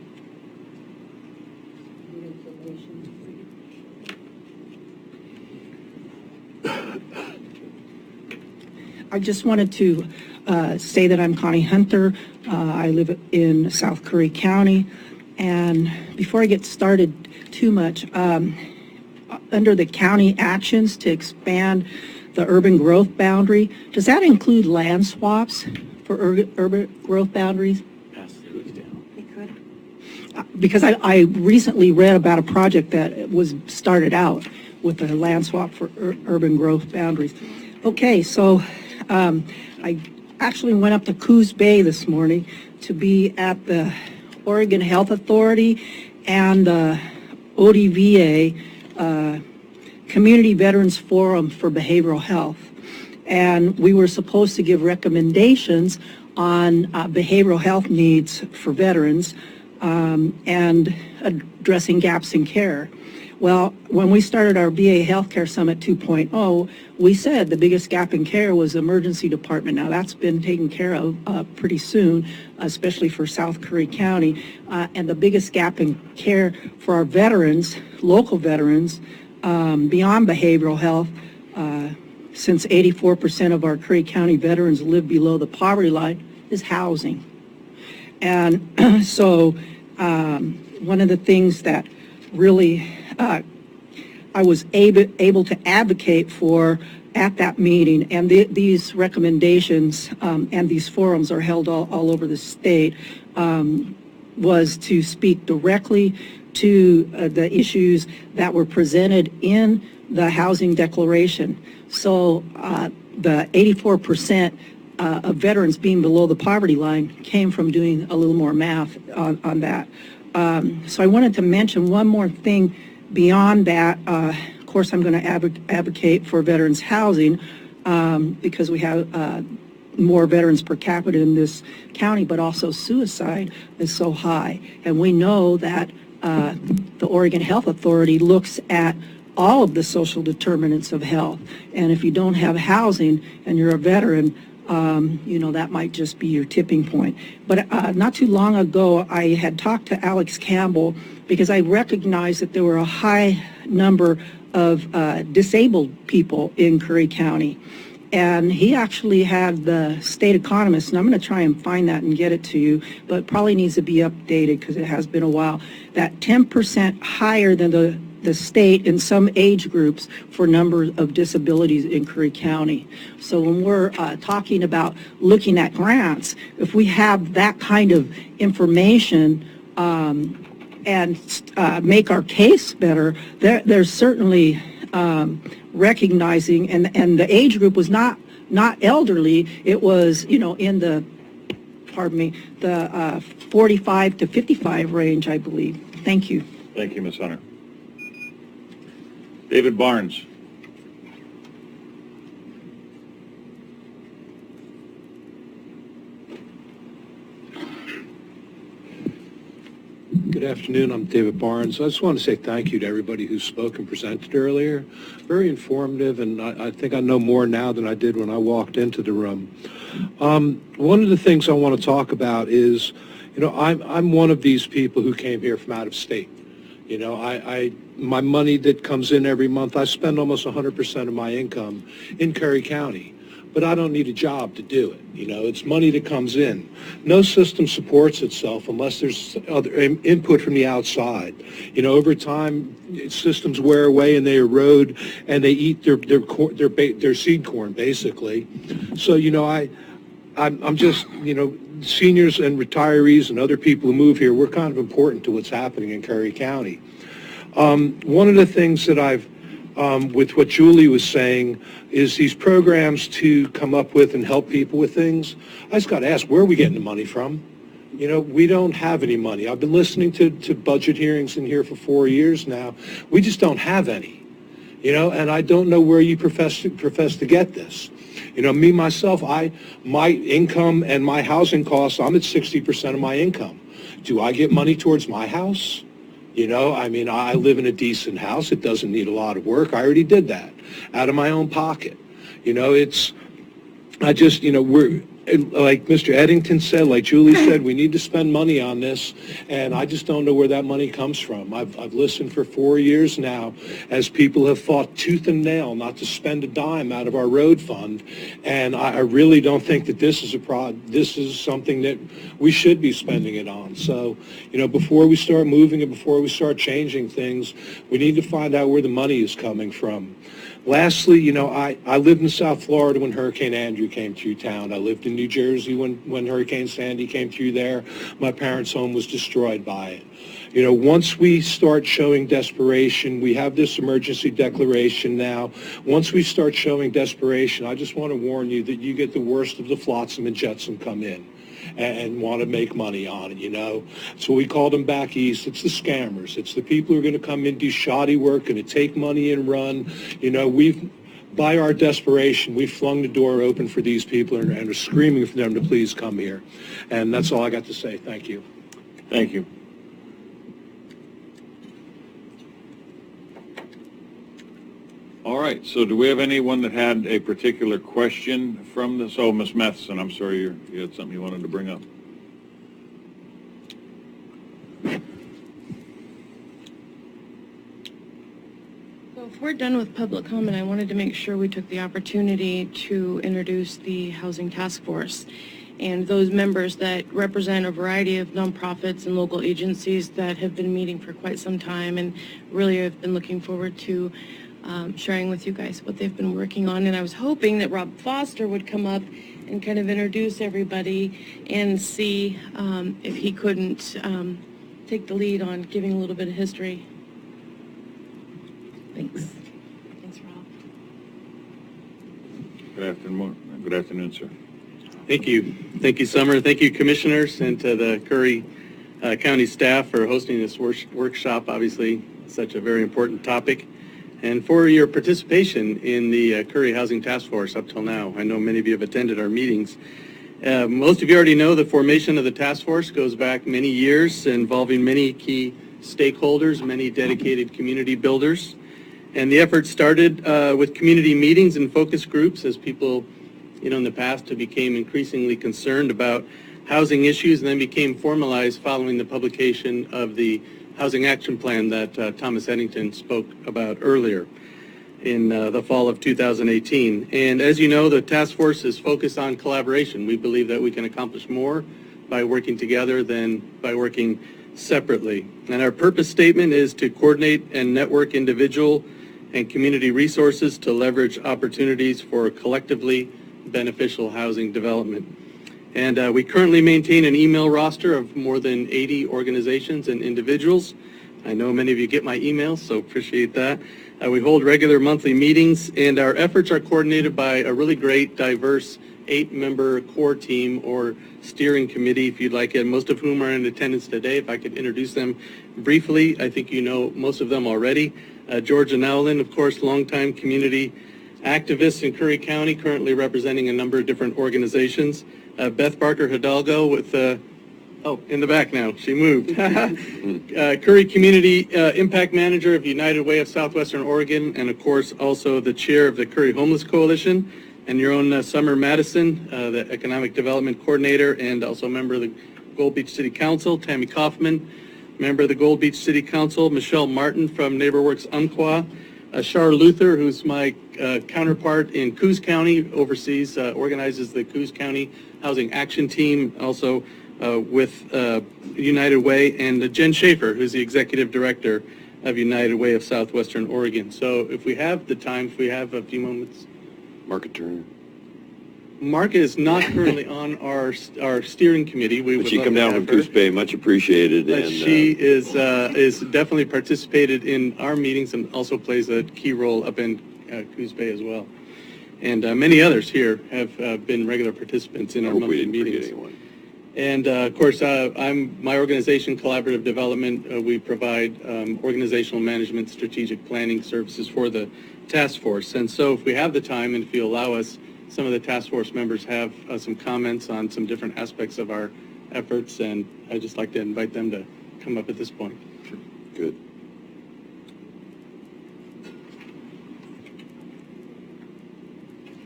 the information for you. I just wanted to say that I'm Connie Hunter. I live in South Curry County. And before I get started too much, under the county actions to expand the urban growth boundary, does that include land swaps for urban growth boundaries? Pass those down. It could. Because I recently read about a project that was started out with a land swap for urban growth boundaries. Okay, so I actually went up to Coos Bay this morning to be at the Oregon Health Authority and the ODVA Community Veterans Forum for Behavioral Health. And we were supposed to give recommendations on behavioral health needs for veterans and addressing gaps in care. Well, when we started our VA Healthcare Summit 2.0, we said the biggest gap in care was the emergency department. Now that's been taken care of pretty soon, especially for South Curry County. And the biggest gap in care for our veterans, local veterans, beyond behavioral health, since 84% of our Curry County veterans live below the poverty line, is housing. And so one of the things that really I was able to advocate for at that meeting, and these recommendations and these forums are held all over the state, was to speak directly to the issues that were presented in the housing declaration. So the 84% of veterans being below the poverty line came from doing a little more math on that. So I wanted to mention one more thing beyond that. Of course, I'm going to advocate for veterans housing because we have more veterans per capita in this county, but also suicide is so high. And we know that the Oregon Health Authority looks at all of the social determinants of health. And if you don't have housing and you're a veteran, you know, that might just be your tipping point. But not too long ago, I had talked to Alex Campbell because I recognized that there were a high number of disabled people in Curry County. And he actually had the state economist, and I'm going to try and find that and get it to you, but it probably needs to be updated because it has been a while, that 10% higher than the state in some age groups for number of disabilities in Curry County. So when we're talking about looking at grants, if we have that kind of information and make our case better, there's certainly recognizing, and the age group was not elderly, it was, you know, in the, pardon me, the 45 to 55 range, I believe. Thank you. Thank you, Ms. Hunter. David Barnes. Good afternoon. I'm David Barnes. I just want to say thank you to everybody who spoke and presented earlier. Very informative, and I think I know more now than I did when I walked into the room. One of the things I want to talk about is, you know, I'm one of these people who came here from out of state. You know, my money that comes in every month, I spend almost 100% of my income in Curry County. but I don't need a job to do it. You know, it's money that comes in. No system supports itself unless there's other input from the outside. You know, over time, systems wear away and they erode and they eat their seed corn, basically. So, you know, I'm just, you know, seniors and retirees and other people who move here, we're kind of important to what's happening in Curry County. One of the things that I've, with what Julie was saying, is these programs to come up with and help people with things. I just got to ask, where are we getting the money from? You know, we don't have any money. I've been listening to budget hearings in here for 4 years now. We just don't have any, you know, and I don't know where you profess to get this. You know, me, myself, my income and my housing costs, I'm at 60% of my income. Do I get money towards my house? You know, I mean, I live in a decent house. It doesn't need a lot of work. I already did that out of my own pocket. You know, I just, you know, we're, like Mr. Eddington said, like Julie said, we need to spend money on this, and I just don't know where that money comes from. I've listened for 4 years now as people have fought tooth and nail not to spend a dime out of our road fund, and I really don't think that this is something that we should be spending it on. So, you know, before we start moving and before we start changing things, we need to find out where the money is coming from. Lastly, you know, I lived in South Florida when Hurricane Andrew came through town. I lived in New Jersey when Hurricane Sandy came through there. My parents' home was destroyed by it. You know, once we start showing desperation, we have this emergency declaration now. Once we start showing desperation, I just want to warn you that you get the worst of the flotsam and jetsam come in and want to make money on it, you know. So we call them back east. It's the scammers. It's the people who are going to come in, do shoddy work, going to take money and run. You know, by our desperation, we've flung the door open for these people and are screaming for them to please come here. And that's all I got to say. Thank you. Thank you. All right, so do we have anyone that had a particular question from this? Oh, Ms. Matheson, I'm sorry, you had something you wanted to bring up. So if we're done with public comment, I wanted to make sure we took the opportunity to introduce the Housing Task Force and those members that represent a variety of nonprofits and local agencies that have been meeting for quite some time, and really have been looking forward to sharing with you guys what they've been working on. And I was hoping that Rob Foster would come up and kind of introduce everybody and see if he couldn't take the lead on giving a little bit of history. Thanks. Thanks, Rob. Good afternoon, sir. Thank you. Thank you, Summer. Thank you, commissioners, and to the Curry County staff for hosting this workshop. Obviously, such a very important topic. And for your participation in the Curry Housing Task Force up till now. I know many of you have attended our meetings. Most of you already know the formation of the task force goes back many years, involving many key stakeholders, many dedicated community builders. And the effort started with community meetings and focus groups as people, you know, in the past became increasingly concerned about housing issues, and then became formalized following the publication of the Housing Action Plan that Thomas Eddington spoke about earlier in the fall of 2018. And as you know, the task force is focused on collaboration. We believe that we can accomplish more by working together than by working separately. And our purpose statement is to coordinate and network individual and community resources to leverage opportunities for collectively beneficial housing development. And we currently maintain an email roster of more than 80 organizations and individuals. I know many of you get my emails, so appreciate that. We hold regular monthly meetings, and our efforts are coordinated by a really great, diverse 8-member core team or steering committee, if you'd like it, most of whom are in attendance today. If I could introduce them briefly, I think you know most of them already. Georgia Nowlin, of course, longtime community activist in Curry County, currently representing a number of different organizations. Beth Barker Hidalgo with, in the back now, she moved. Curry Community Impact Manager of United Way of Southwestern Oregon, and of course also the chair of the Curry Homeless Coalition, and your own Summer Madison, the Economic Development Coordinator, and also a member of the Gold Beach City Council. Tammy Kaufman, member of the Gold Beach City Council. Michelle Martin from NeighborWorks Umpqua. Shar Luther, who's my counterpart in Coos County, oversees, organizes the Coos County Housing Action Team, also with United Way, and Jen Schaefer, who's the Executive Director of United Way of Southwestern Oregon. So if we have the time, if we have a few moments. Market Turner. Mark is not currently on our steering committee. We But would she love come to down have from her. Coos Bay, much appreciated. But and she is definitely participated in our meetings and also plays a key role up in Coos Bay as well. And many others here have been regular participants in I our hope we monthly didn't forget meetings. anyone. And of course, my organization, Collaborative Development, we provide organizational management, strategic planning services for the task force. And so if we have the time and if you allow us, some of the task force members have some comments on some different aspects of our efforts, and I'd just like to invite them to come up at this point. Good.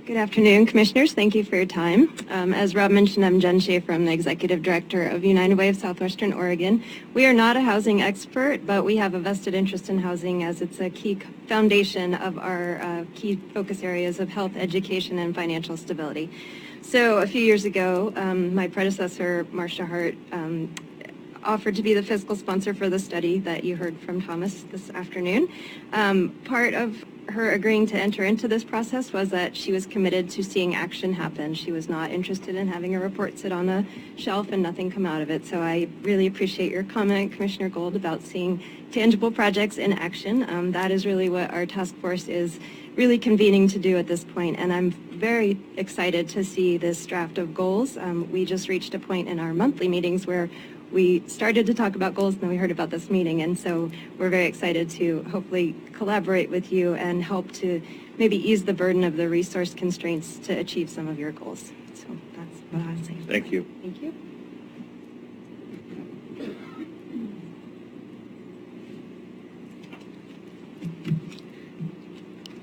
Good afternoon, Commissioners. Thank you for your time. As Rob mentioned, I'm Jen Schaefer. I'm the Executive Director of United Way of Southwestern Oregon. We are not a housing expert, but we have a vested interest in housing as it's a key foundation of our key focus areas of health, education, and financial stability. So a few years ago, my predecessor, Marcia Hart, offered to be the fiscal sponsor for the study that you heard from Thomas this afternoon. Part of her agreeing to enter into this process was that she was committed to seeing action happen. She was not interested in having a report sit on a shelf and nothing come out of it. So I really appreciate your comment, Commissioner Gold, about seeing tangible projects in action. That is really what our task force is really convening to do at this point. And I'm very excited to see this draft of goals. We just reached a point in our monthly meetings where we started to talk about goals and then we heard about this meeting, and so we're very excited to hopefully collaborate with you and help to maybe ease the burden of the resource constraints to achieve some of your goals. So that's what I'd say. Thank you. Thank you.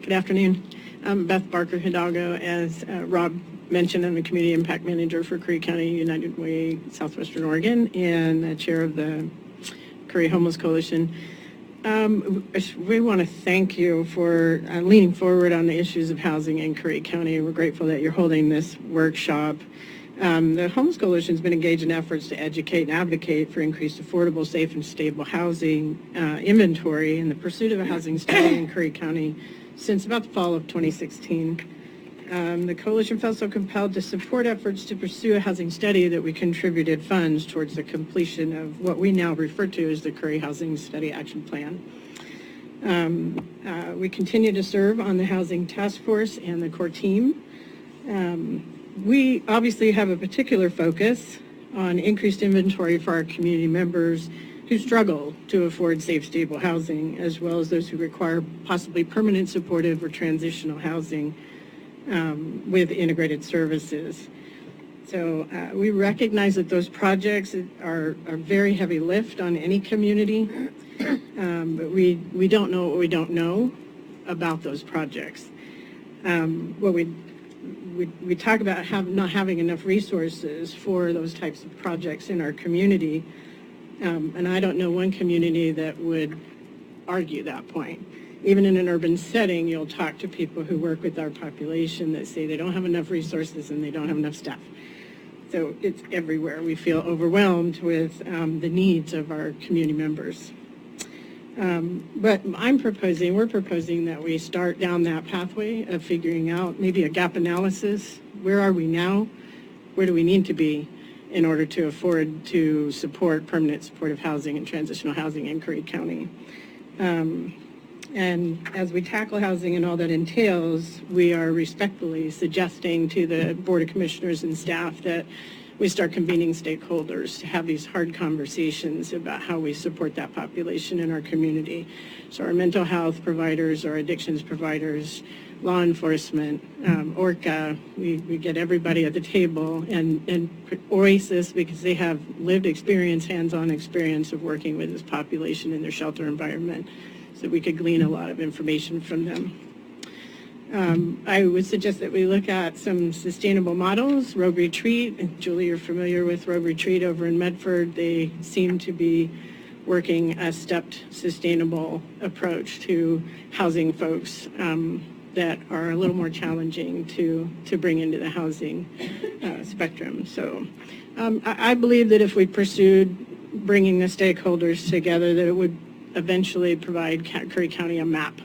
Good afternoon. I'm Beth Barker Hidalgo. As Rob mentioned, I'm a Community Impact Manager for Curry County United Way, Southwestern Oregon, and the chair of the Curry Homeless Coalition. We want to thank you for leaning forward on the issues of housing in Curry County. We're grateful that you're holding this workshop. The Homeless Coalition has been engaged in efforts to educate and advocate for increased affordable, safe, and stable housing inventory in the pursuit of a housing study in Curry County since about the fall of 2016. The coalition felt so compelled to support efforts to pursue a housing study that we contributed funds towards the completion of what we now refer to as the Curry Housing Study Action Plan. We continue to serve on the Housing Task Force and the core team. We obviously have a particular focus on increased inventory for our community members who struggle to afford safe, stable housing, as well as those who require possibly permanent supportive or transitional housing with integrated services. So we recognize that those projects are a very heavy lift on any community, but we don't know what we don't know about those projects. What we talk about not having enough resources for those types of projects in our community, and I don't know one community that would argue that point. Even in an urban setting, you'll talk to people who work with our population that say they don't have enough resources and they don't have enough staff. So it's everywhere. We feel overwhelmed with the needs of our community members. But we're proposing that we start down that pathway of figuring out maybe a gap analysis. Where are we now? Where do we need to be in order to afford to support permanent supportive housing and transitional housing in Curry County? And as we tackle housing and all that entails, we are respectfully suggesting to the Board of Commissioners and staff that we start convening stakeholders to have these hard conversations about how we support that population in our community. So our mental health providers, our addictions providers, law enforcement, ORCA, we get everybody at the table, and OASIS, because they have lived experience, hands-on experience of working with this population in their shelter environment. So we could glean a lot of information from them. I would suggest that we look at some sustainable models. Rogue Retreat, and Julie, you're familiar with Rogue Retreat over in Medford. They seem to be working a stepped, sustainable approach to housing folks that are a little more challenging to bring into the housing spectrum. So I believe that if we pursued bringing the stakeholders together, that it would eventually provide Curry County a map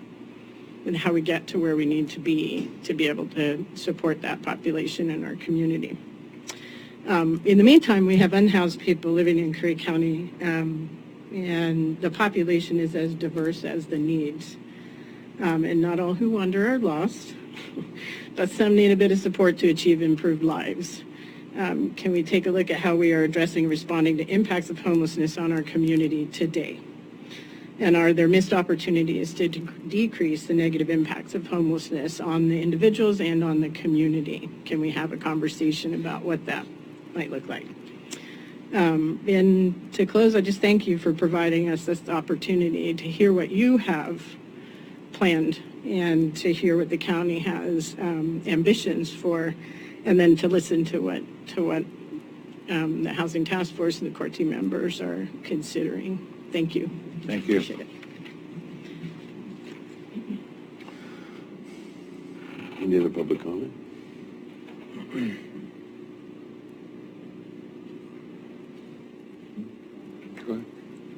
and how we get to where we need to be able to support that population in our community. In the meantime, we have unhoused people living in Curry County, and the population is as diverse as the needs. And not all who wander are lost, but some need a bit of support to achieve improved lives. Can we take a look at how we are addressing and responding to impacts of homelessness on our community today? And are there missed opportunities to decrease the negative impacts of homelessness on the individuals and on the community? Can we have a conversation about what that might look like? And to close, I just thank you for providing us this opportunity to hear what you have planned and to hear what the county has ambitions for, and then to listen to what the Housing Task Force and the core team members are considering. Thank you. Thank you. Appreciate it. Any other public comment? Go ahead.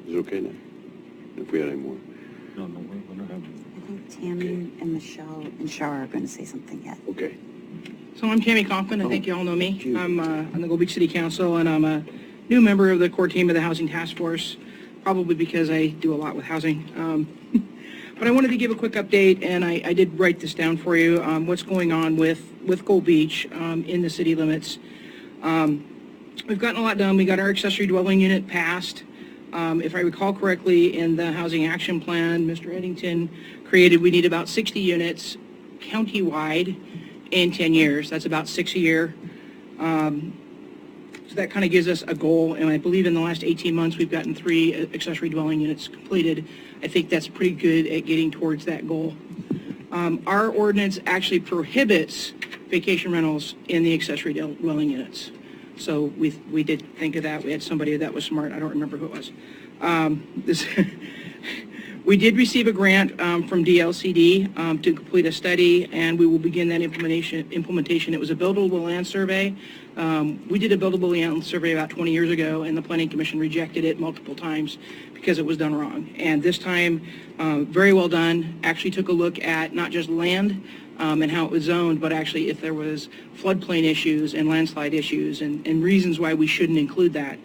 Is it okay now? If we had any more. No, we're not having. I think Tammy and Michelle and Shar are going to say something yet. Okay. So I'm Tammy Coughlin. I think you all know me. I'm on the Gold Beach City Council, and I'm a new member of the core team of the Housing Task Force, probably because I do a lot with housing. But I wanted to give a quick update, and I did write this down for you, what's going on with Gold Beach in the city limits. We've gotten a lot done. We got our accessory dwelling unit passed. If I recall correctly, in the Housing Action Plan, Mr. Eddington created, we need about 60 units countywide in 10 years. That's about 6 a year. So that kind of gives us a goal, and I believe in the last 18 months we've gotten 3 accessory dwelling units completed. I think that's pretty good at getting towards that goal. Our ordinance actually prohibits vacation rentals in the accessory dwelling units. So we did think of that. We had somebody that was smart. I don't remember who it was. We did receive a grant from DLCD to complete a study, and we will begin that implementation. It was a buildable land survey. We did a buildable land survey about 20 years ago, and the Planning Commission rejected it multiple times because it was done wrong. And this time, very well done. Actually took a look at not just land and how it was zoned, but actually if there was floodplain issues and landslide issues and reasons why we shouldn't include that.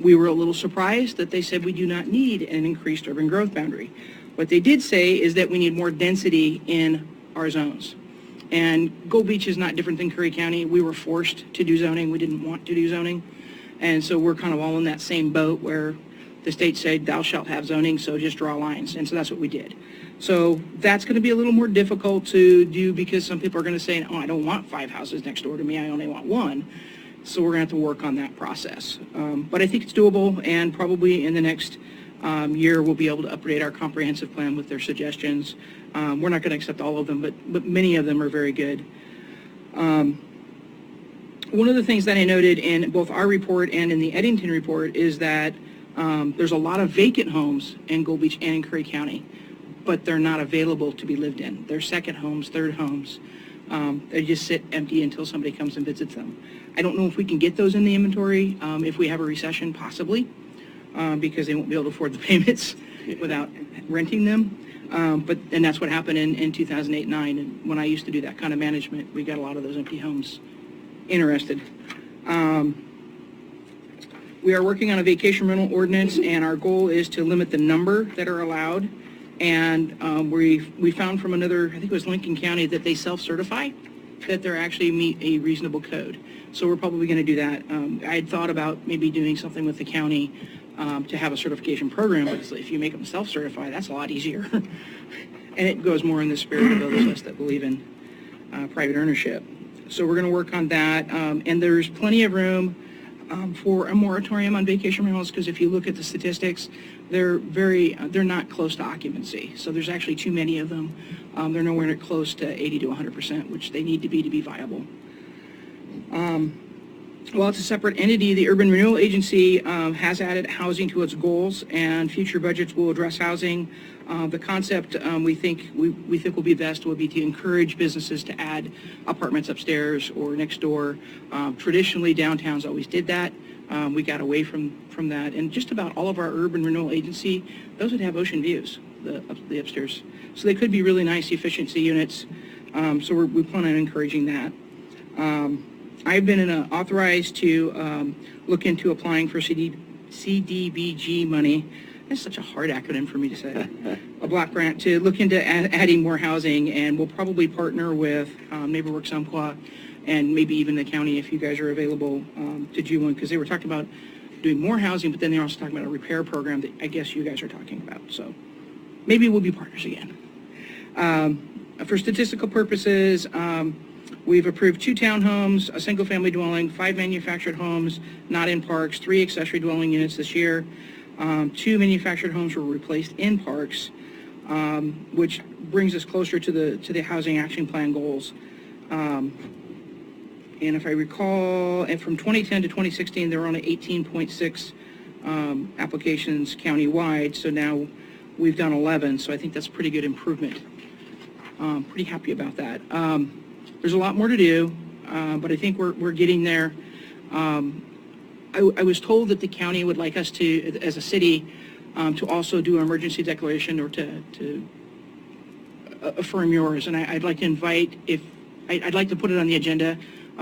We were a little surprised that they said we do not need an increased urban growth boundary. What they did say is that we need more density in our zones. And Gold Beach is not different than Curry County. We were forced to do zoning. We didn't want to do zoning. And so we're kind of all in that same boat where the state said, thou shalt have zoning, so just draw lines. And so that's what we did. So that's going to be a little more difficult to do because some people are going to say, oh, I don't want 5 houses next door to me. I only want 1. So we're going to have to work on that process. But I think it's doable, and probably in the next year we'll be able to update our comprehensive plan with their suggestions. We're not going to accept all of them, but many of them are very good. One of the things that I noted in both our report and in the Eddington report is that there's a lot of vacant homes in Gold Beach and in Curry County, but they're not available to be lived in. They're second homes, third homes. They just sit empty until somebody comes and visits them. I don't know if we can get those in the inventory if we have a recession, possibly, because they won't be able to afford the payments without renting them. And that's what happened in 2008-9. And when I used to do that kind of management, we got a lot of those empty homes interested. We are working on a vacation rental ordinance, and our goal is to limit the number that are allowed. And we found from another, I think it was Lincoln County, that they self-certify that they're actually meet a reasonable code. So we're probably going to do that. I had thought about maybe doing something with the county to have a certification program, but if you make them self-certify, that's a lot easier. And it goes more in the spirit of those of us that believe in private ownership. So we're going to work on that. And there's plenty of room for a moratorium on vacation rentals, because if you look at the statistics, they're not close to occupancy. So there's actually too many of them. They're nowhere near close to 80 to 100%, which they need to be viable. While it's a separate entity, the Urban Renewal Agency has added housing to its goals, and future budgets will address housing. The concept we think will be best will be to encourage businesses to add apartments upstairs or next door. Traditionally, downtowns always did that. We got away from that, and just about all of our Urban Renewal Agency, those would have ocean views, the upstairs. So they could be really nice efficiency units. So we plan on encouraging that. I've been authorized to look into applying for CDBG money. That's such a hard acronym for me to say. A block grant to look into adding more housing, and we'll probably partner with NeighborWorks Umpqua and maybe even the county if you guys are available to do one, because they were talking about doing more housing, but then they're also talking about a repair program that I guess you guys are talking about. So maybe we'll be partners again. For statistical purposes, we've approved 2 townhomes, a single-family dwelling, 5 manufactured homes not in parks, 3 accessory dwelling units this year. 2 manufactured homes were replaced in parks, which brings us closer to the Housing Action Plan goals. And if I recall, and from 2010 to 2016, there were only 18.6 applications countywide, so now we've done 11, so I think that's a pretty good improvement. Pretty happy about that. There's a lot more to do, but I think we're getting there. I was told that the county would like us to, as a city, to also do an emergency declaration or to affirm yours, and I'd like to invite, I'd like to put it on the agenda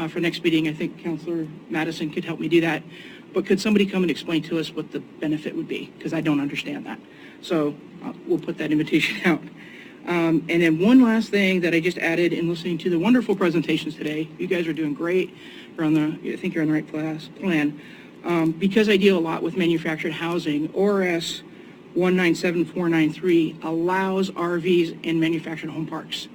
for next meeting. I think Councilor Madison could help me do that, but could somebody come and explain to us what the benefit would be, because I don't understand that. So we'll put that invitation out. And then one last thing that I just added in listening to the wonderful presentations today. You guys are doing great. I think you're on the right plan. Because I deal a lot with manufactured housing, ORS 197493 allows RVs in manufactured home parks.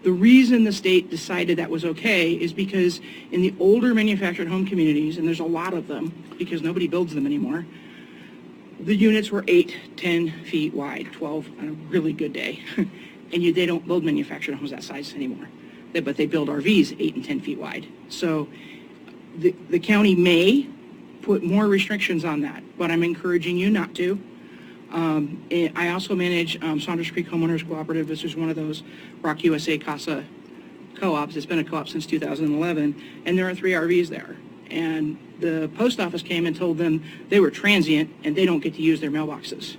The reason the state decided that was okay is because in the older manufactured home communities, and there's a lot of them because nobody builds them anymore, the units were 8, 10 feet wide, 12 on a really good day. And they don't build manufactured homes that size anymore. But they build RVs 8 and 10 feet wide. So the county may put more restrictions on that, but I'm encouraging you not to. I also manage Saunders Creek Homeowners Cooperative. This is one of those Rock USA CASA co-ops. It's been a co-op since 2011, and there are 3 RVs there. And the post office came and told them they were transient and they don't get to use their mailboxes.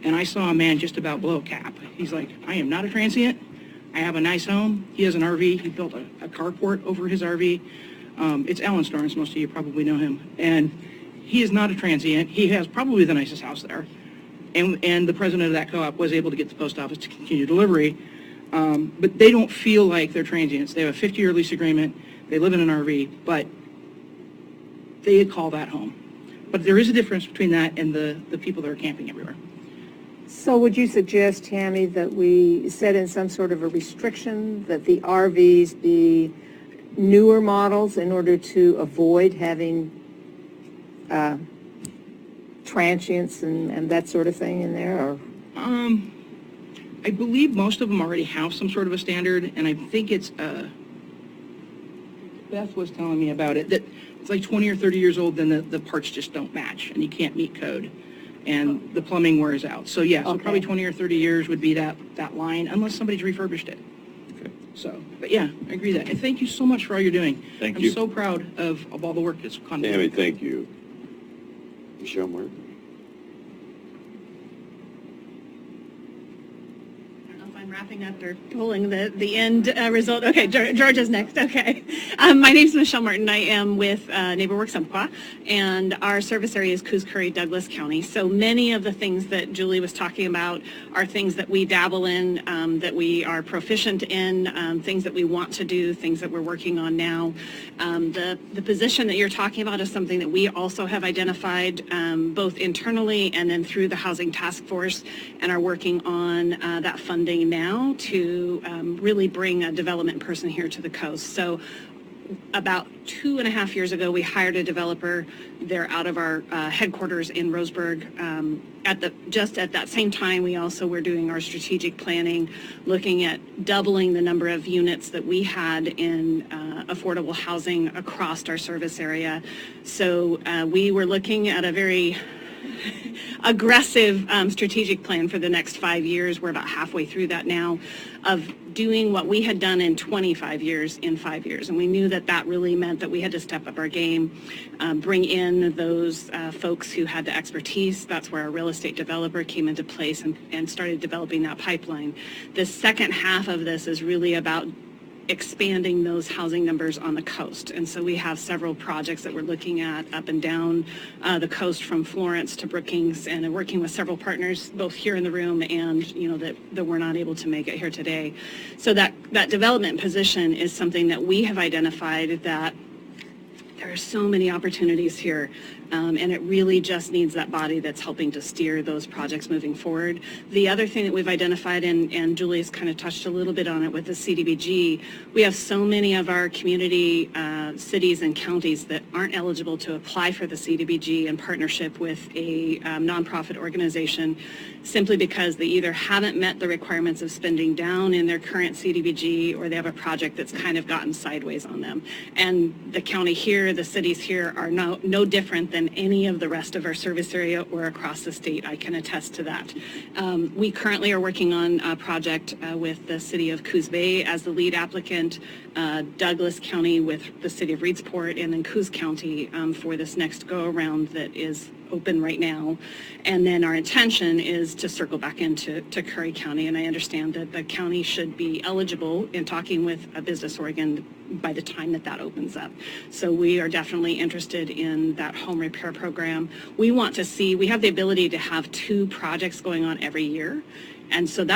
And I saw a man just about blow a cap. He's like, I am not a transient. I have a nice home. He has an RV. He built a carport over his RV. It's Alan Starnes. Most of you probably know him. And he is not a transient. He has probably the nicest house there. And the president of that co-op was able to get the post office to continue delivery. But they don't feel like they're transients. They have a 50-year lease agreement. They live in an RV, but they call that home. But there is a difference between that and the people that are camping everywhere. So would you suggest, Tammy, that we set in some sort of a restriction that the RVs be newer models in order to avoid having transients and that sort of thing in there? Or? I believe most of them already have some sort of a standard, and I think it's, Beth was telling me about it, that it's like 20 or 30 years old, then the parts just don't match, and you can't meet code, and the plumbing wears out. So yeah, so probably 20 or 30 years would be that line, unless somebody's refurbished it. Okay. So, but yeah, I agree with that. And thank you so much for all you're doing. Thank you. I'm so proud of all the work that's gone. Tammy, thank you. Michelle Martin. Wrapping up or pulling the end result. Okay, George is next. Okay. My name is Michelle Martin. I am with NeighborWorks Umpqua, and our service area is Coos Curry, Douglas County. So many of the things that Julie was talking about are things that we dabble in, that we are proficient in, things that we want to do, things that we're working on now. The position that you're talking about is something that we also have identified both internally and then through the Housing Task Force, and are working on that funding now to really bring a development person here to the coast. So about 2.5 years ago, we hired a developer. They're out of our headquarters in Roseburg. Just at that same time, we also were doing our strategic planning, looking at doubling the number of units that we had in affordable housing across our service area. So we were looking at a very aggressive strategic plan for the next 5 years. We're about halfway through that now, of doing what we had done in 25 years in 5 years. And we knew that that really meant that we had to step up our game, bring in those folks who had the expertise. That's where our real estate developer came into place and started developing that pipeline. The second half of this is really about expanding those housing numbers on the coast. And so we have several projects that we're looking at up and down the coast from Florence to Brookings, and working with several partners both here in the room and that we're not able to make it here today. So that development position is something that we have identified that there are so many opportunities here, and it really just needs that body that's helping to steer those projects moving forward. The other thing that we've identified, and Julie's kind of touched a little bit on it with the CDBG, we have so many of our community cities and counties that aren't eligible to apply for the CDBG in partnership with a nonprofit organization, simply because they either haven't met the requirements of spending down in their current CDBG, or they have a project that's kind of gotten sideways on them. And the county here, the cities here are no different than any of the rest of our service area or across the state. I can attest to that. We currently are working on a project with the city of Coos Bay as the lead applicant, Douglas County with the city of Reedsport, and then Coos County for this next go-around that is open right now. And then our intention is to circle back into Curry County, and I understand that the county should be eligible in talking with Business Oregon by the time that opens up. So we are definitely interested in that home repair program. We want to see, we have the ability to have 2 projects going on every year, and so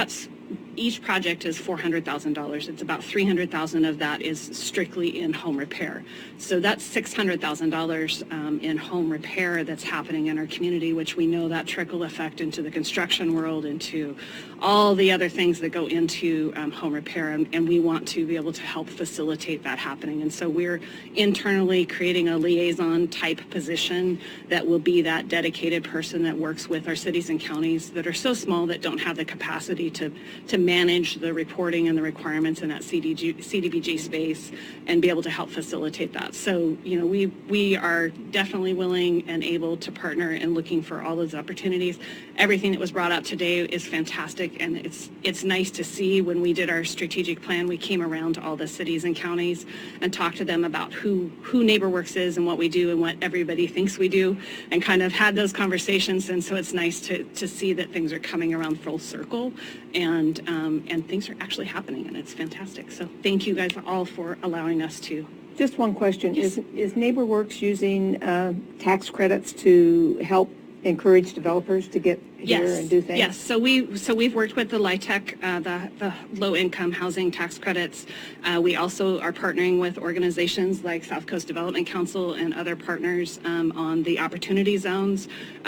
each project is $400,000. It's about $300,000 of that is strictly in home repair. So that's $600,000 in home repair that's happening in our community, which we know that trickle effect into the construction world, into all the other things that go into home repair, and we want to be able to help facilitate that happening. And so we're internally creating a liaison type position that will be that dedicated person that works with our cities and counties that are so small that don't have the capacity to manage the reporting and the requirements in that CDBG space and be able to help facilitate that. So, we are definitely willing and able to partner in looking for all those opportunities. Everything that was brought up today is fantastic, and it's nice to see. When we did our strategic plan, we came around to all the cities and counties and talked to them about who NeighborWorks is and what we do and what everybody thinks we do, and kind of had those conversations. And so it's nice to see that things are coming around full circle, and things are actually happening, and it's fantastic. So thank you guys all for allowing us to. Just one question. Yes. Is NeighborWorks using tax credits to help encourage developers to get here and do things? Yes, so we've worked with the LIHTC, the low-income housing tax credits. We also are partnering with organizations like South Coast Development Council and other partners on the opportunity zones.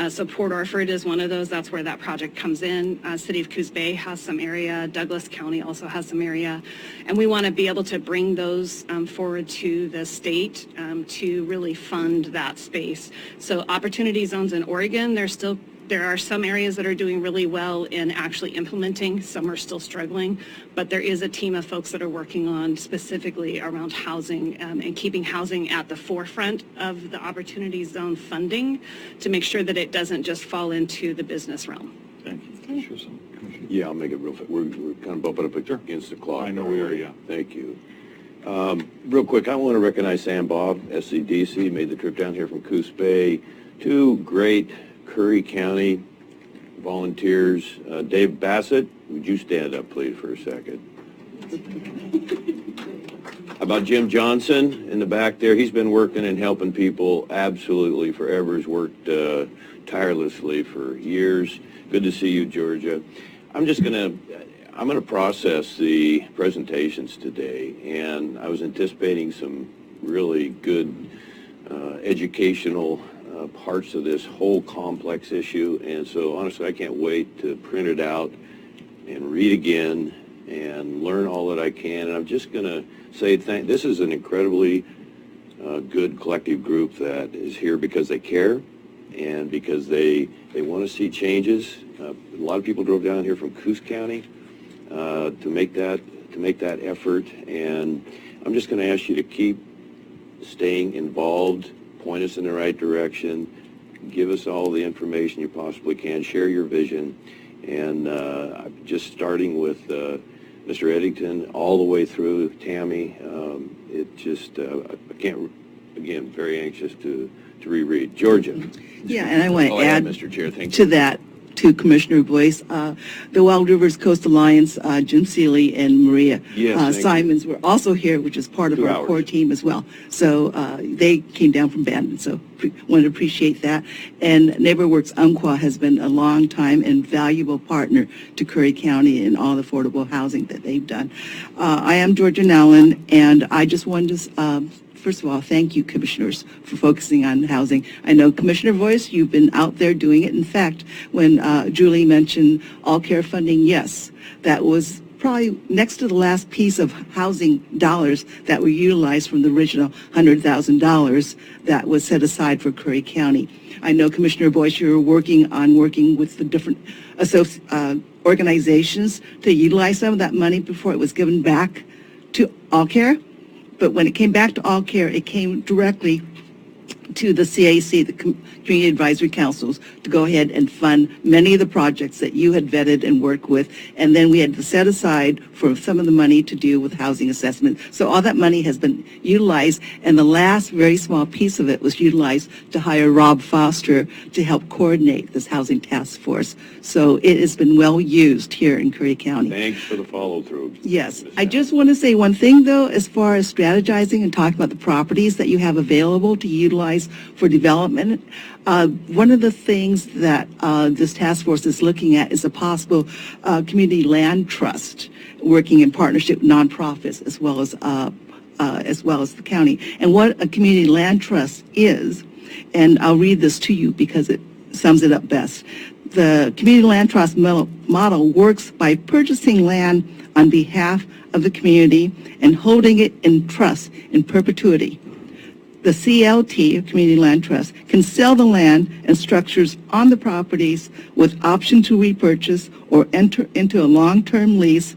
So Port Orford is one of those. That's where that project comes in. City of Coos Bay has some area. Douglas County also has some area. And we want to be able to bring those forward to the state to really fund that space. So opportunity zones in Oregon, there are some areas that are doing really well in actually implementing. Some are still struggling, but there is a team of folks that are working on specifically around housing and keeping housing at the forefront of the opportunity zone funding to make sure that it doesn't just fall into the business realm. Thank you. Yeah, I'll make it real fast. We're kind of bumping up against the clock. I know we are, yeah. Thank you. Real quick, I want to recognize Sam Bob, SCDC, made the trip down here from Coos Bay. 2 great Curry County volunteers. Dave Bassett, would you stand up, please, for a second? How about Jim Johnson in the back there? He's been working and helping people absolutely forever. He's worked tirelessly for years. Good to see you, Georgia. I'm going to process the presentations today, and I was anticipating some really good educational parts of this whole complex issue, and so honestly I can't wait to print it out and read again and learn all that I can. And I'm just going to say this is an incredibly good collective group that is here because they care and because they want to see changes. A lot of people drove down here from Coos County to make that effort, and I'm just going to ask you to keep staying involved, point us in the right direction, give us all the information you possibly can, share your vision, and just starting with Mr. Eddington all the way through Tammy, I can't, again, very anxious to reread. Georgia. Yeah, and I want to add Mr. Chair, thank to you. that, to Commissioner Boyce, the Wild Rivers Coast Alliance, Jim Seeley and Maria Simons were also here, which is part of our core team as well. So they came down from Bandon, so wanted to appreciate that. And NeighborWorks Umpqua has been a long time and valuable partner to Curry County in all the affordable housing that they've done. I am Georgia Nowlin, and I just wanted to first of all, thank you, commissioners, for focusing on housing. I know, Commissioner Boyce, you've been out there doing it. In fact, when Julie mentioned all care funding, yes, that was probably next to the last piece of housing dollars that were utilized from the original $100,000 that was set aside for Curry County. I know, Commissioner Boyce, you're working with the different organizations to utilize some of that money before it was given back to all care. But when it came back to all care, it came directly to the CAC, the Community Advisory Councils, to go ahead and fund many of the projects that you had vetted and worked with. And then we had to set aside for some of the money to do with housing assessment. So all that money has been utilized, and the last very small piece of it was utilized to hire Rob Foster to help coordinate this housing task force. So it has been well used here in Curry County. Thanks for the follow-through. Yes. I just want to say one thing, though, as far as strategizing and talking about the properties that you have available to utilize for development. One of the things that this task force is looking at is a possible community land trust, working in partnership with nonprofits as well as the county. And what a community land trust is, and I'll read this to you because it sums it up best. The community land trust model works by purchasing land on behalf of the community and holding it in trust in perpetuity. The CLT, Community Land Trust, can sell the land and structures on the properties with option to repurchase or enter into a long-term lease,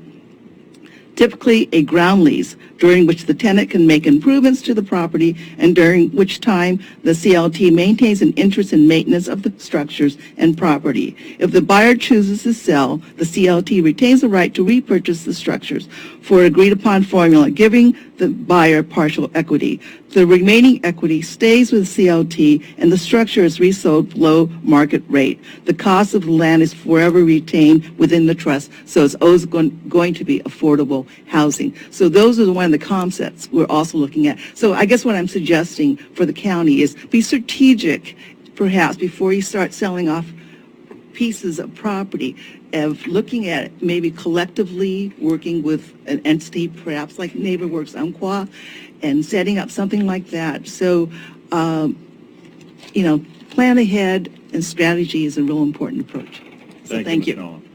typically a ground lease, during which the tenant can make improvements to the property and during which time the CLT maintains an interest in maintenance of the structures and property. If the buyer chooses to sell, the CLT retains the right to repurchase the structures for an agreed-upon formula, giving the buyer partial equity. The remaining equity stays with CLT, and the structure is resold below market rate. The cost of the land is forever retained within the trust, so it's always going to be affordable housing. So those are one of the concepts we're also looking at. So I guess what I'm suggesting for the county is be strategic, perhaps, before you start selling off pieces of property, of looking at it, maybe collectively working with an entity, perhaps like NeighborWorks Umpqua, and setting up something like that. So, plan ahead, and strategy is a real important approach. So thank you. Ms. Nolan.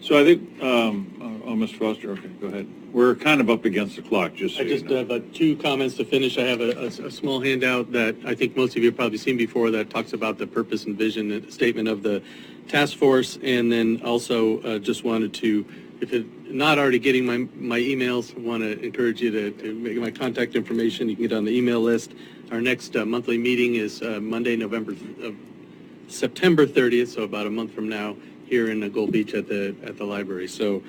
So I think, Mr. Foster, okay, go ahead. We're kind of up against the clock, just so I just have two comments to finish. I have a small handout that I think most of you have probably seen before that talks about the purpose and vision statement of the task force, and then also just wanted to, if you're not already getting my emails, I want to encourage you to make my contact information. You can get on the email list. Our next monthly meeting is Monday, September 30th, so about a month from now, here in Gold Beach at the library. So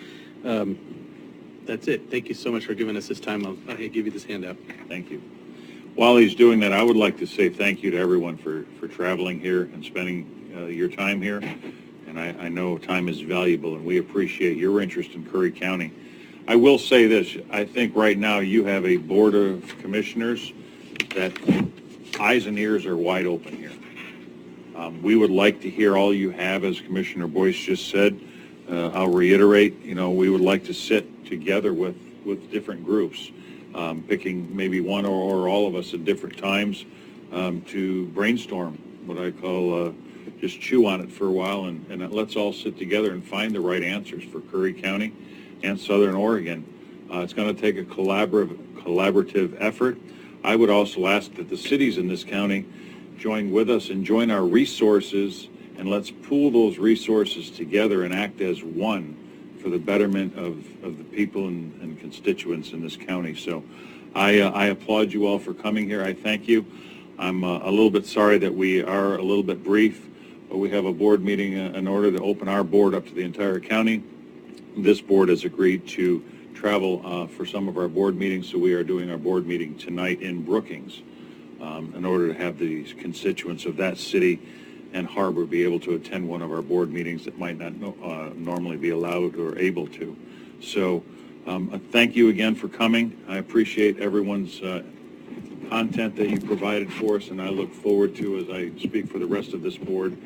that's it. Thank you so much for giving us this time. I'll give you this handout. Thank you. While he's doing that, I would like to say thank you to everyone for traveling here and spending your time here. And I know time is valuable, and we appreciate your interest in Curry County. I will say this. I think right now you have a board of commissioners that eyes and ears are wide open here. We would like to hear all you have, as Commissioner Boyce just said. I'll reiterate, we would like to sit together with different groups, picking maybe one or all of us at different times to brainstorm, what I call just chew on it for a while, and let's all sit together and find the right answers for Curry County and Southern Oregon. It's going to take a collaborative effort. I would also ask that the cities in this county join with us and join our resources, and let's pool those resources together and act as one for the betterment of the people and constituents in this county. So I applaud you all for coming here. I thank you. I'm a little bit sorry that we are a little bit brief, but we have a board meeting in order to open our board up to the entire county. This board has agreed to travel for some of our board meetings, so we are doing our board meeting tonight in Brookings in order to have the constituents of that city and harbor be able to attend one of our board meetings that might not normally be allowed or able to. So thank you again for coming. I appreciate everyone's content that you provided for us, and I look forward to, as I speak for the rest of this board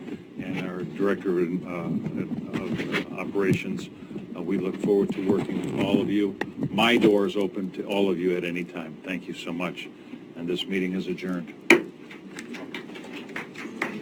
and our Director of Operations, we look forward to working with all of you. My door is open to all of you at any time. Thank you so much, and this meeting is adjourned.